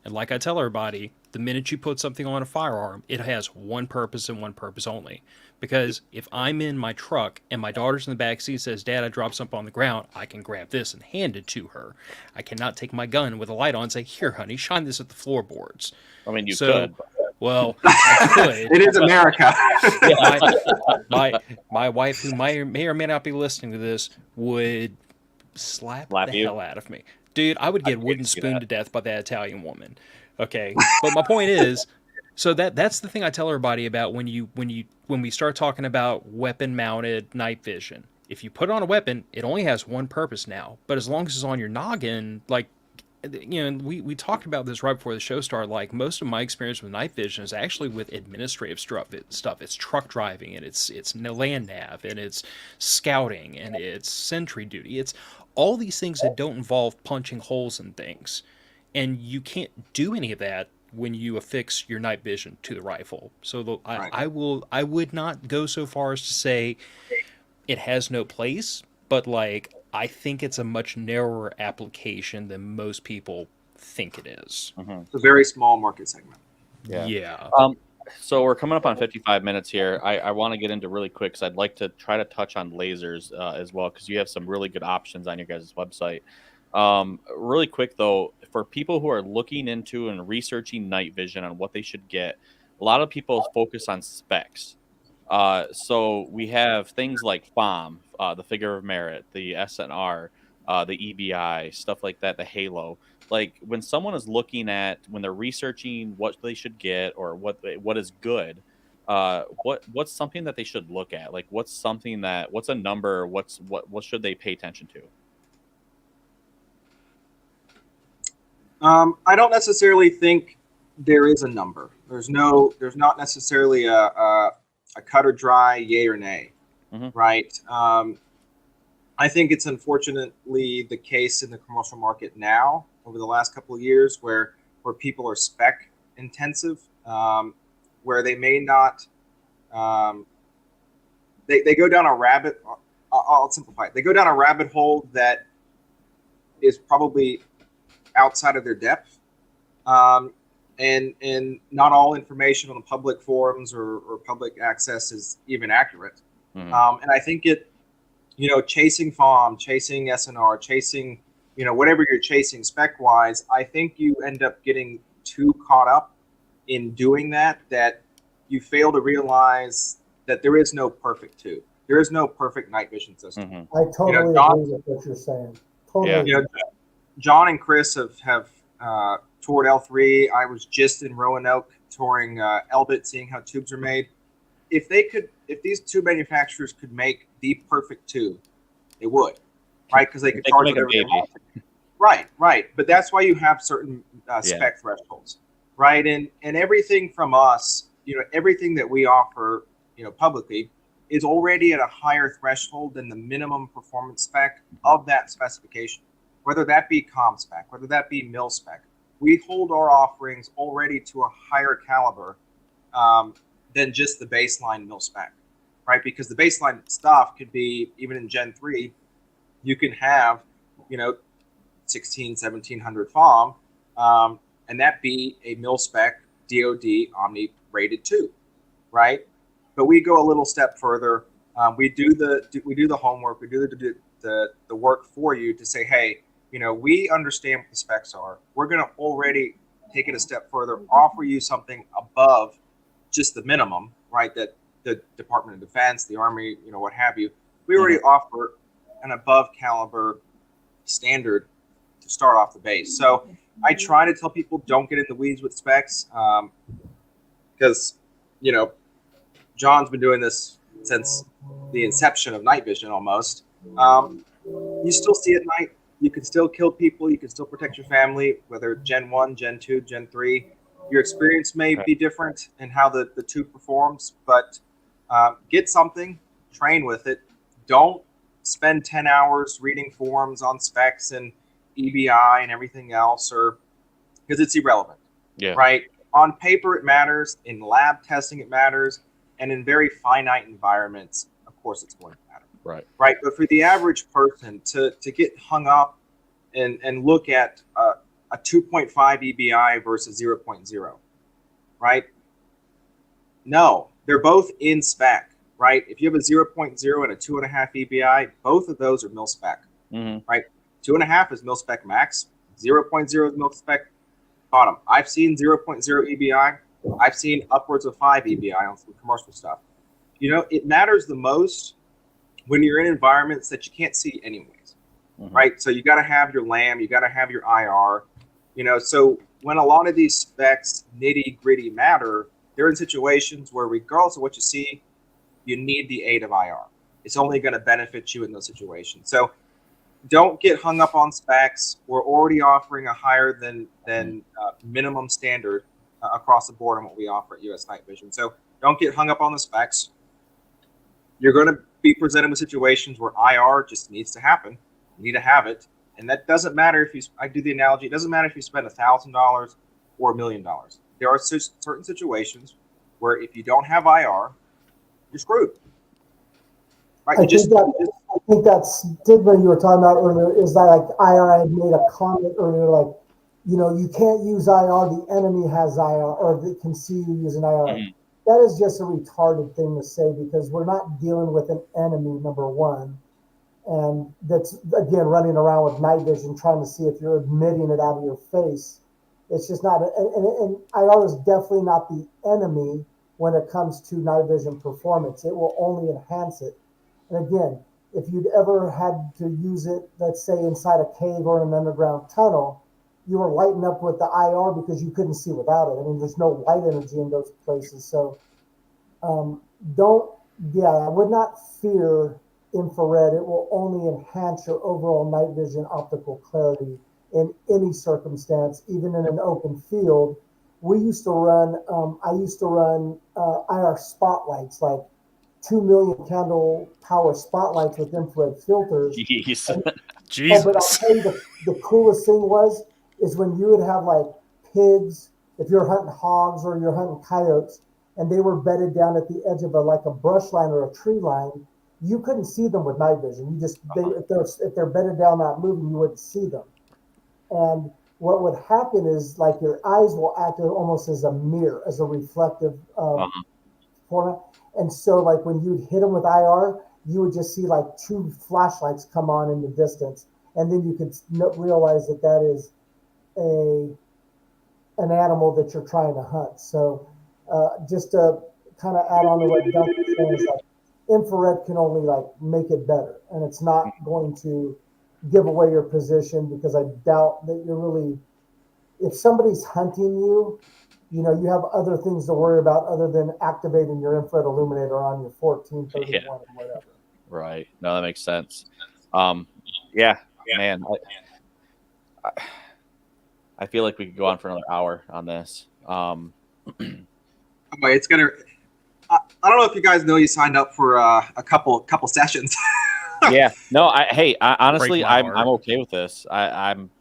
And like I tell everybody, the minute you put something on a firearm, it has one purpose and one purpose only. Because if I'm in my truck and my daughter's in the back seat says, "Dad, I dropped something on the ground," I can grab this and hand it to her. I cannot take my gun with a light on and say, "Here, honey, shine this at the floorboards." I mean, you could. Well, I could. It is America. My wife, who may or may not be listening to this, would slap the hell out of me. Dude, I would get wooden spooned to death by that Italian woman. Okay, but my point is, so that's the thing I tell everybody about when we start talking about weapon-mounted night vision. If you put it on a weapon, it only has one purpose now. But as long as it's on your noggin, like, we talked about this right before the show started. Like, most of my experience with night vision is actually with administrative stuff. It's truck driving, and it's land nav, and it's scouting, and it's sentry duty. It's all these things that don't involve punching holes in things, and you can't do any of that when you affix your night vision to the rifle. So I would not go so far as to say it has no place, but like, I think it's a much narrower application than most people think it is. It's a very small market segment. Yeah. So we're coming up on 55 minutes here. I want to get into really quick because I'd like to try to touch on lasers as well, because you have some really good options on your guys' website. Really quick, though, for people who are looking into and researching night vision on what they should get, a lot of people focus on specs. So we have things like FOM, the figure of merit, the SNR, the EBI, stuff like that, the Halo. Like when someone is looking at, when they're researching what they should get or what is good, what's something that they should look at? Like what's a number? What should they pay attention to? I don't necessarily think there is a number. There's not necessarily a cut or dry yay or nay, right? I think it's unfortunately the case in the commercial market now over the last couple of years where people are spec intensive, where they may not, they go down a rabbit. I'll simplify it. They go down a rabbit hole that is probably outside of their depth, and not all information on the public forums or public access is even accurate. And I think chasing FOM, chasing SNR, chasing whatever you're chasing spec wise, I think you end up getting too caught up in doing that you fail to realize that there is no perfect tube. There is no perfect night vision system. I totally agree with what you're saying. Totally. Yeah. John and Chris have toured L3. I was just in Roanoke touring Elbit, seeing how tubes are made. If these tube manufacturers could make the perfect tube, they would, right? Because they could charge whatever they want. Right. But that's why you have certain spec thresholds, right? And everything from us, everything that we offer, publicly, is already at a higher threshold than the minimum performance spec of that specification. Whether that be com spec, whether that be mil spec, we hold our offerings already to a higher caliber than just the baseline mil spec, right? Because the baseline stuff could be, even in Gen 3, you can have, 1700 FOM, and that be a mil spec DoD Omni rated tube, right? But we go a little step further. We do the homework. We do the work for you to say, hey, we understand what the specs are. We're going to already take it a step further, offer you something above just the minimum, right? That the Department of Defense, the Army, what have you. We already offer an above caliber standard to start off the base. So I try to tell people don't get in the weeds with specs because, John's been doing this since the inception of night vision almost. You still see at night. You can still kill people. You can still protect your family, whether Gen 1, Gen 2, Gen 3. Your experience may be different in how the tube performs, but get something, train with it. Don't spend 10 hours reading forums on specs and EBI and everything else, because it's irrelevant, right? On paper, it matters. In lab testing, it matters. And in very finite environments, of course, it's going to matter. Right. But for the average person to get hung up and look at a 2.5 EBI versus 0.0, right? No, they're both in spec, right? If you have a 0.0 and a 2.5 EBI, both of those are mil spec, right? 2.5 is mil spec max. 0.0 is mil spec bottom. I've seen 0.0 EBI. I've seen upwards of 5 EBI on some commercial stuff. It matters the most when you're in environments that you can't see anyways, right? So you got to have your LAM, you got to have your IR, so when a lot of these specs nitty gritty matter, they're in situations where regardless of what you see, you need the aid of IR. It's only going to benefit you in those situations. So don't get hung up on specs. We're already offering a higher than minimum standard across the board on what we offer at US Night Vision. So don't get hung up on the specs. You're going to be presented with situations where IR just needs to happen. You need to have it. And that doesn't matter I do the analogy, it doesn't matter if you spend $1,000 or $1 million. There are certain situations where if you don't have IR, you're screwed. Right? I think that stigma you were talking about earlier is that like IR had made a comment earlier, you can't use IR, the enemy has IR, or they can see you using IR. That is just a retarded thing to say because we're not dealing with an enemy, number one. And that's, again, running around with night vision, trying to see if you're admitting it out of your face. It's just not, and IR is definitely not the enemy. when it comes to night vision performance. It will only enhance it. And again, if you'd ever had to use it, let's say inside a cave or an underground tunnel, you were lighting up with the IR because you couldn't see without it. I mean, there's no light energy in those places. So I would not fear infrared. It will only enhance your overall night vision optical clarity in any circumstance, even in an open field. I used to run IR spotlights, like 2 million candle power spotlights with infrared filters. Jeez. And, Jesus. but I'll tell you the coolest thing is when you would have like pigs, if you're hunting hogs or you're hunting coyotes, and they were bedded down at the edge of a brush line or a tree line, you couldn't see them with night vision. If they're bedded down not moving, you wouldn't see them. And what would happen is like your eyes will act almost as a mirror, as a reflective format. And so like when you'd hit them with IR, you would just see like 2 flashlights come on in the distance. And then you could realize that is an animal that you're trying to hunt. So just to kind of add on to what Duncan was saying, is like infrared can only like make it better, and it's not going to give away your position, because I doubt that you're really, if somebody's hunting you, you have other things to worry about other than activating your infrared illuminator on your 1431 or whatever. Right. No, that makes sense. Yeah, man. I feel like we could go on for another hour on this. It's gonna. I don't know if you guys know, you signed up for a couple sessions. Yeah. No. Honestly, my I'm heart. okay with this.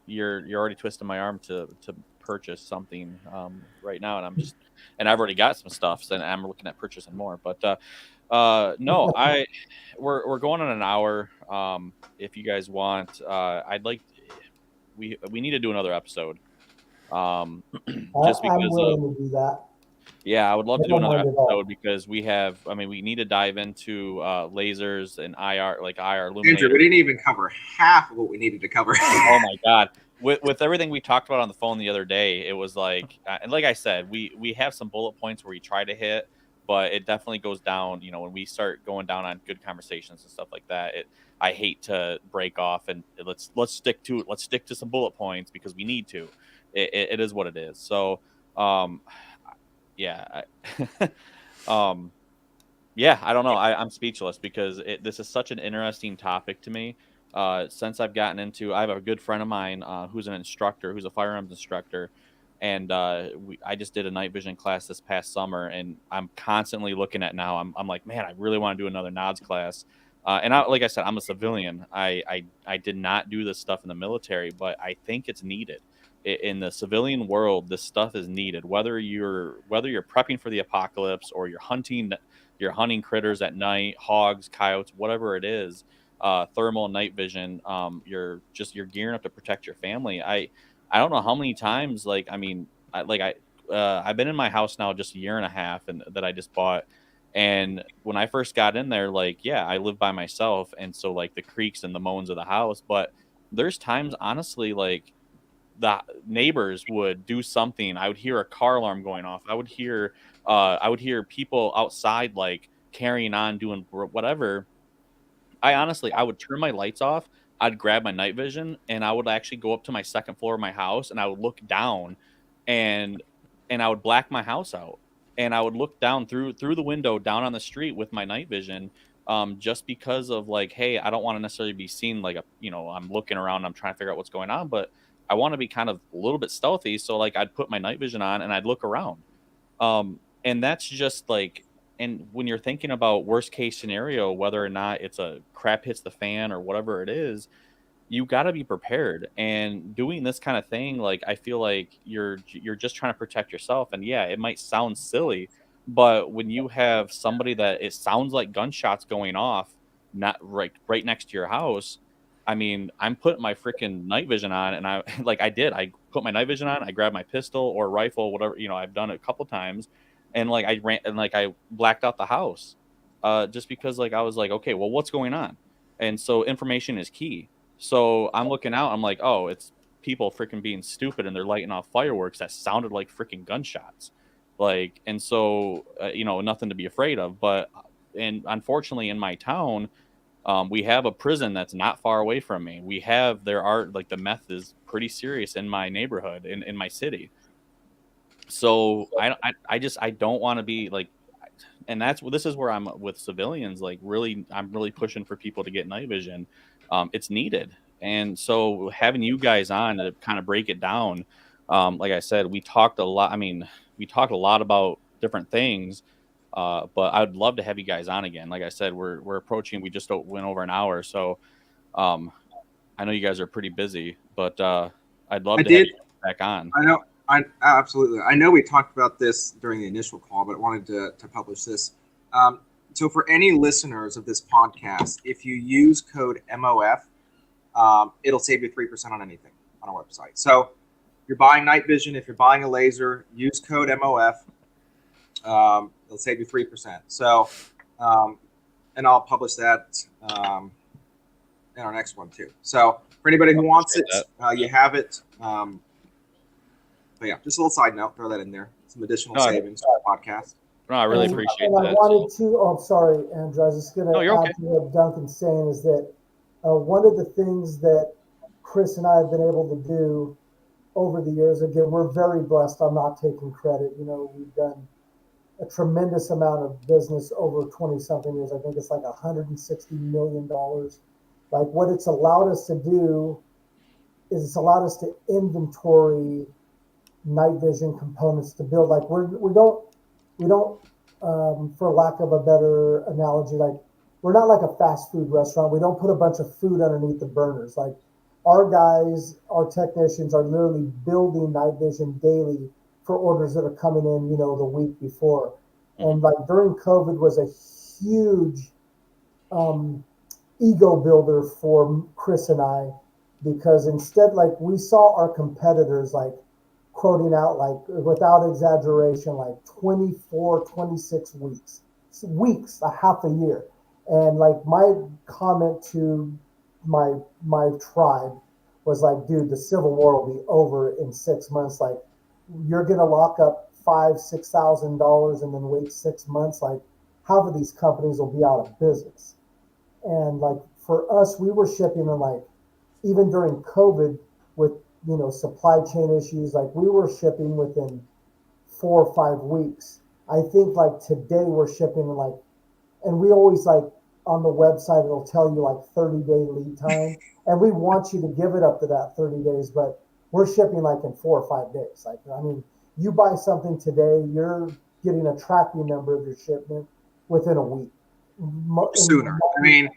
You're already twisting my arm to purchase something right now, and I've already got some stuff, and I'm looking at purchasing more. But no, we're going on an hour. If you guys want, I'd like. We need to do another episode. I'm Just because willing to do that. Yeah, I would love to do don't another mind at all. episode, because we need to dive into lasers and IR, like IR Andrew, illuminators. we didn't even cover half of what we needed to cover. Oh my God. With everything we talked about on the phone the other day, it was like, and like I said, we have some bullet points where we try to hit, but it definitely goes down, when we start going down on good conversations and stuff like that. I hate to break off and let's stick to some bullet points, because we need to. It is what it is. So, yeah. Yeah, I don't know. I'm speechless, because this is such an interesting topic to me. Since I've gotten into, I have a good friend of mine who's an instructor, who's a firearms instructor, and I just did a night vision class this past summer, and I'm constantly looking at now. I'm like, man, I really want to do another NODS class. And like I said, I'm a civilian. I did not do this stuff in the military, but I think it's needed. In the civilian world, this stuff is needed. Whether you're prepping for the apocalypse, or you're hunting critters at night, hogs, coyotes, whatever it is, thermal night vision, you're gearing up to protect your family. I don't know how many times, I've been in my house now just a year and a half, and that I just bought. And when I first got in there, I live by myself, and so the creaks and the moans of the house. But there's times, honestly, the neighbors would do something. I would hear a car alarm going off. I would hear people outside carrying on, doing whatever. I would turn my lights off. I'd grab my night vision, and I would actually go up to my second floor of my house, and I would look down, and I would black my house out, and I would look down through the window down on the street with my night vision, just because of hey, I don't want to necessarily be seen I'm looking around, I'm trying to figure out what's going on, but I want to be kind of a little bit stealthy. So I'd put my night vision on and I'd look around. And that's just and when you're thinking about worst case scenario, whether or not it's a crap hits the fan or whatever it is, you got to be prepared. And doing this kind of thing, I feel like you're just trying to protect yourself. And yeah, it might sound silly, but when you have somebody that it sounds like gunshots going off, not right next to your house, I mean, I'm putting my freaking night vision on, and I I put my night vision on, I grabbed my pistol or rifle, whatever, I've done it a couple times, and I ran and I blacked out the house, just because I was okay, well, what's going on? And so information is key. So I'm looking out, I'm like, oh, it's people freaking being stupid, and they're lighting off fireworks that sounded like freaking gunshots. Like, and so, nothing to be afraid of. But, and unfortunately in my town, we have a prison that's not far away from me. The meth is pretty serious in my neighborhood, in my city. So I don't want to be like, and this is where I'm with civilians. Like, really, I'm really pushing for people to get night vision. It's needed. And so having you guys on to kind of break it down, like I said, we talked a lot. I mean, we talked a lot about different things, but I'd love to have you guys on again. Like I said, we're approaching. We just went over an hour, so I know you guys are pretty busy, but I'd love to have you back on. I know. Absolutely. I know we talked about this during the initial call, but I wanted to publish this. So for any listeners of this podcast, if you use code MOF, it'll save you 3% on anything on our website. So if you're buying night vision, if you're buying a laser, use code MOF. It'll save you 3%. So, and I'll publish that in our next one too. So for anybody who wants it, you have it. But yeah, just a little side note, throw that in there. Some additional savings for the podcast. No, I really appreciate that. I wanted to, sorry, Andrew, I was just going to add to what Duncan's saying is that one of the things that Chris and I have been able to do over the years, again, we're very blessed. I'm not taking credit. We've done a tremendous amount of business over 20-something years. I think it's like $160 million. Like, what it's allowed us to do is it's allowed us to inventory night vision components to build. Like, we don't for lack of a better analogy, like, we're not like a fast food restaurant. We don't put a bunch of food underneath the burners. Like, our guys, our technicians are literally building night vision daily for orders that are coming in, the week before. And like during COVID was a huge ego builder for Chris and I, because instead, like, we saw our competitors like quoting out, like, without exaggeration, like 24, 26 weeks, a half a year. And like, my comment to my tribe was like, dude, the Civil War will be over in 6 months. Like, you're going to lock up $5,000-$6,000 and then wait 6 months. Like, half of these companies will be out of business. And like, for us, we were shipping in, like, even during COVID with, supply chain issues, like, we were shipping within 4 or 5 weeks. I think like today we're shipping like, and we always, like, on the website, it'll tell you like 30-day lead time. And we want you to give it up to that 30 days, but we're shipping like in 4 or 5 days. Like, I mean, you buy something today, you're getting a tracking number of your shipment within a week. Sooner. I mean,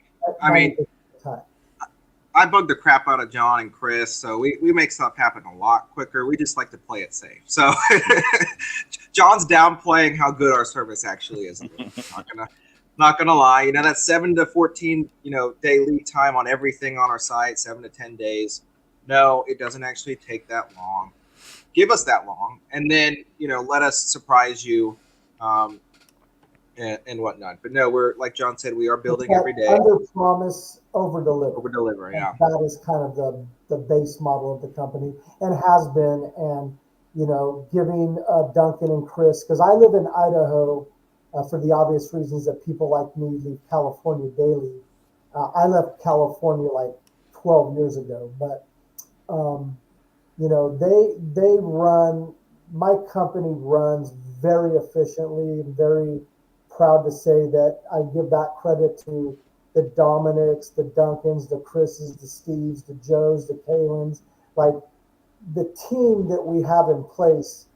I bug the crap out of John and Chris, so we make stuff happen a lot quicker. We just like to play it safe. So John's downplaying how good our service actually is. Not gonna lie, that 7 to 14, day lead time on everything on our site, 7 to 10 days. No, it doesn't actually take that long. Give us that long, and then let us surprise you, and whatnot. But no, we're, like John said, we are building every day. Under promise, over deliver. Over deliver, yeah. That is kind of the base model of the company, and has been. And giving Duncan and Chris, because I live in Idaho, for the obvious reasons that people like me leave California daily. I left California like 12 years ago, but they run, my company runs very efficiently, and very proud to say that I give that credit to the Dominics, the Duncans, the Chris's, the Steves, the Joes, the Kalins. Like, the team that we have in place,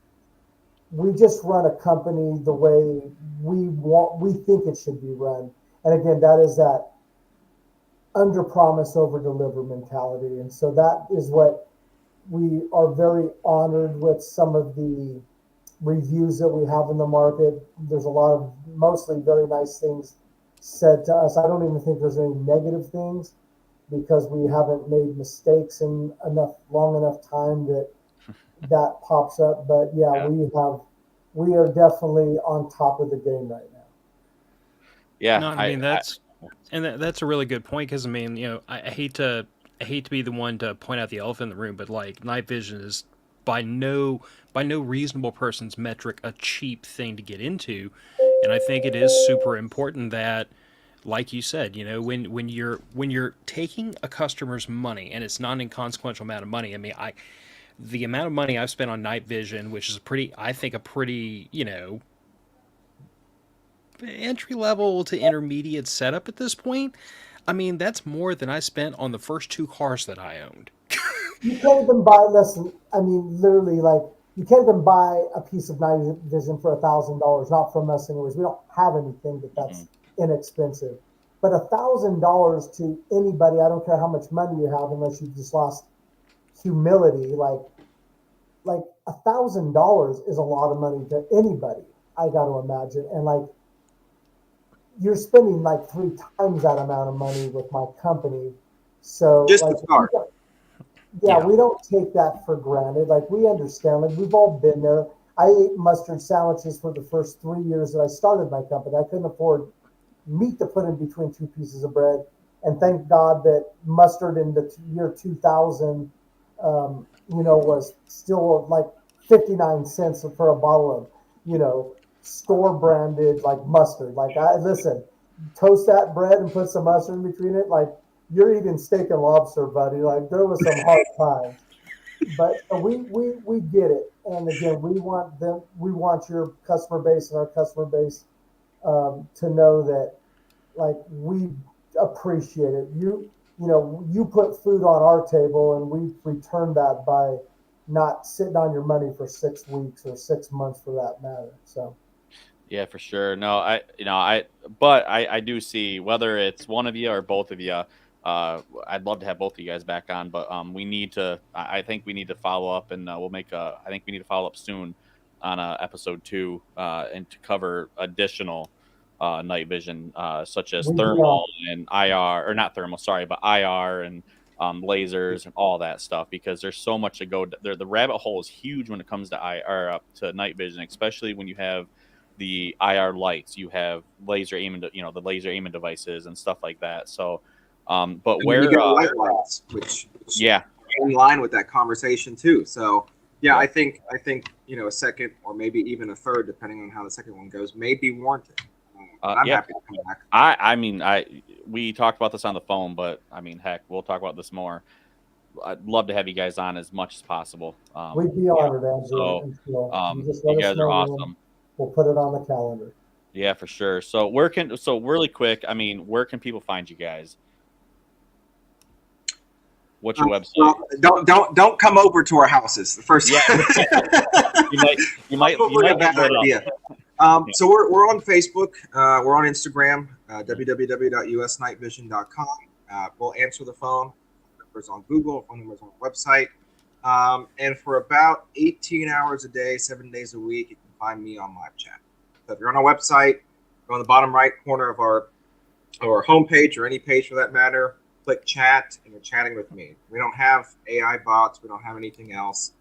we just run a company the way we think it should be run. And again, that is that under promise, over deliver mentality. And so that is what we are very honored with. Some of the reviews that we have in the market, there's a lot of mostly very nice things said to us. I don't even think there's any negative things, because we haven't made mistakes in long enough time that pops up. But yeah, we are definitely on top of the game right now. Yeah, no, I mean, that's a really good point, because I hate to be the one to point out the elephant in the room, but like, night vision is by no reasonable person's metric a cheap thing to get into. And I think it is super important that, like you said, when you're taking a customer's money, and it's not an inconsequential amount of money. I mean, the amount of money I've spent on night vision, which is I think a pretty, entry level to intermediate setup at this point. I mean, that's more than I spent on the first 2 cars that I owned. You can't even buy less than, I mean, literally, like, you can't even buy a piece of night vision for $1,000. Not from us, anyways. We don't have anything that's inexpensive. But $1,000 to anybody, I don't care how much money you have, unless you just lost humility. Like $1,000 is a lot of money to anybody, I got to imagine. And like, you're spending like 3 times that amount of money with my company. So just like, to start. We don't take that for granted. Like, we understand, like, we've all been there. I ate mustard sandwiches for the first 3 years that I started my company. I couldn't afford meat to put in between 2 pieces of bread. And thank God that mustard in the year 2000, was still like 59 cents for a bottle of, store branded like mustard. Like, listen, toast that bread and put some mustard in between it. Like, you're eating steak and lobster, buddy. Like, there was some hard times, but we get it. And again, we want your customer base and our customer base to know that, like, we appreciate it. You put food on our table, and we return that by not sitting on your money for 6 weeks or 6 months, for that matter. So. Yeah, for sure. No, I do see, whether it's one of you or both of you. I'd love to have both of you guys back on, but I think we need to follow up, and I think we need to follow up soon on episode 2, and to cover additional night vision, such as thermal and IR, or not thermal, sorry, but IR and lasers and all that stuff, because there's so much to go there. The rabbit hole is huge when it comes to IR, up to night vision, especially when you have the IR lights, you have laser aiming, the laser aiming devices and stuff like that. So, but and where you get light lights, which in line with that conversation too. So I think a second or maybe even a third, depending on how the second one goes, may be warranted. I'm happy to come back. We talked about this on the phone, but I mean, heck, we'll talk about this more. I'd love to have you guys on as much as possible. We'd be honored, Andrew. So, you guys are awesome. We'll put it on the calendar. Yeah, for sure. So really quick, I mean, where can people find you guys? What's your website? Don't come over to our houses. The first, you might a bad idea. So we're on Facebook. We're on Instagram. www.usnightvision.com. We'll answer the phone. Numbers on Google. Phone numbers on the website. And for about 18 hours a day, 7 days a week, you can find me on live chat. So if you're on our website, go on the bottom right corner of our homepage, or any page for that matter, click chat, and you're chatting with me. We don't have AI bots. We don't have anything else.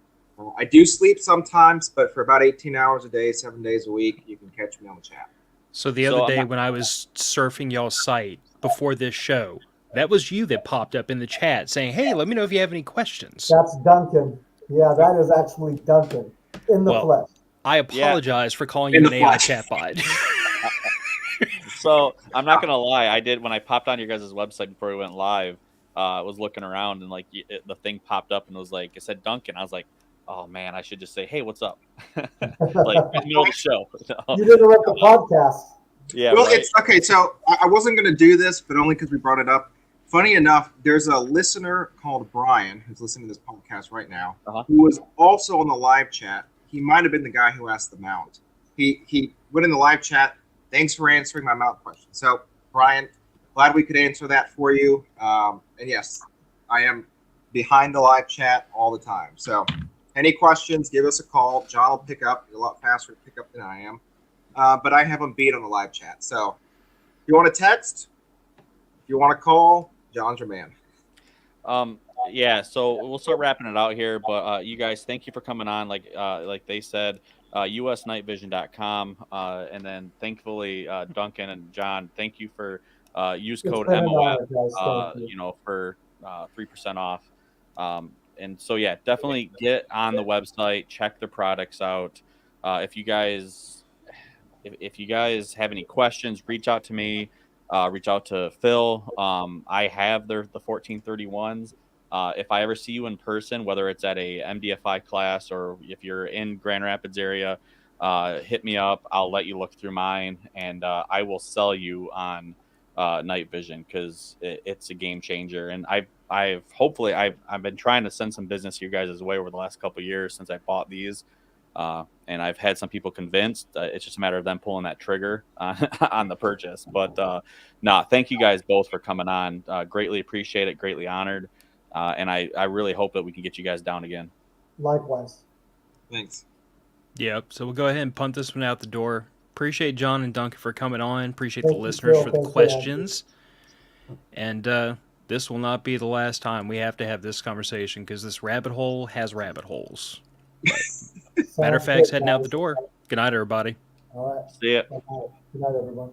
I do sleep sometimes, but for about 18 hours a day, 7 days a week, you can catch me on the chat. So the other day when I was surfing y'all's site before this show, that was you that popped up in the chat saying, "Hey, let me know if you have any questions." That's Duncan. Yeah, that is actually Duncan in the flesh. I apologize for calling you an AI chatbot. So I'm not gonna lie, I did, when I popped on your guys' website before we went live. I was looking around, and like the thing popped up, and it was like, it said Duncan. I was like, oh man, I should just say, hey, what's up? Like, in the middle of the show. You didn't write the podcast. Yeah. Well, it's okay. So I wasn't going to do this, but only because we brought it up. Funny enough, there's a listener called Brian who's listening to this podcast right now, who was also on the live chat. He might have been the guy who asked the mount. He went in the live chat. Thanks for answering my mount question. So, Brian, glad we could answer that for you. And yes, I am behind the live chat all the time. So, any questions, give us a call. John will pick up. He's a lot faster to pick up than I am. But I have him beat on the live chat. So, if you want to text, if you want to call, John's your man. Yeah, so we'll start wrapping it out here. But you guys, thank you for coming on. Like they said, usnightvision.com. And then thankfully, Duncan and John, thank you for use code MOF, for 3% off. so yeah, definitely get on the website, check the products out. If you guys have any questions, reach out to me. Reach out to Phil. I have the 1431s. If I ever see you in person, whether it's at a MDFI class or if you're in Grand Rapids area, hit me up. I'll let you look through mine, and I will sell you on night vision because it's a game changer. And I've been trying to send some business your guys' way over the last couple of years since I bought these. And I've had some people convinced. It's just a matter of them pulling that trigger on the purchase. But thank you guys both for coming on. Greatly appreciate it. Greatly honored. And I really hope that we can get you guys down again. Likewise. Thanks. Yep. So we'll go ahead and punt this one out the door. Appreciate John and Duncan for coming on. Appreciate Thank the you, listeners Phil. for the Thank you, questions. And this will not be the last time we have to have this conversation because this rabbit hole has rabbit holes. Matter of fact, heading out the door. Good night, everybody. All right. See ya. Good night, everyone.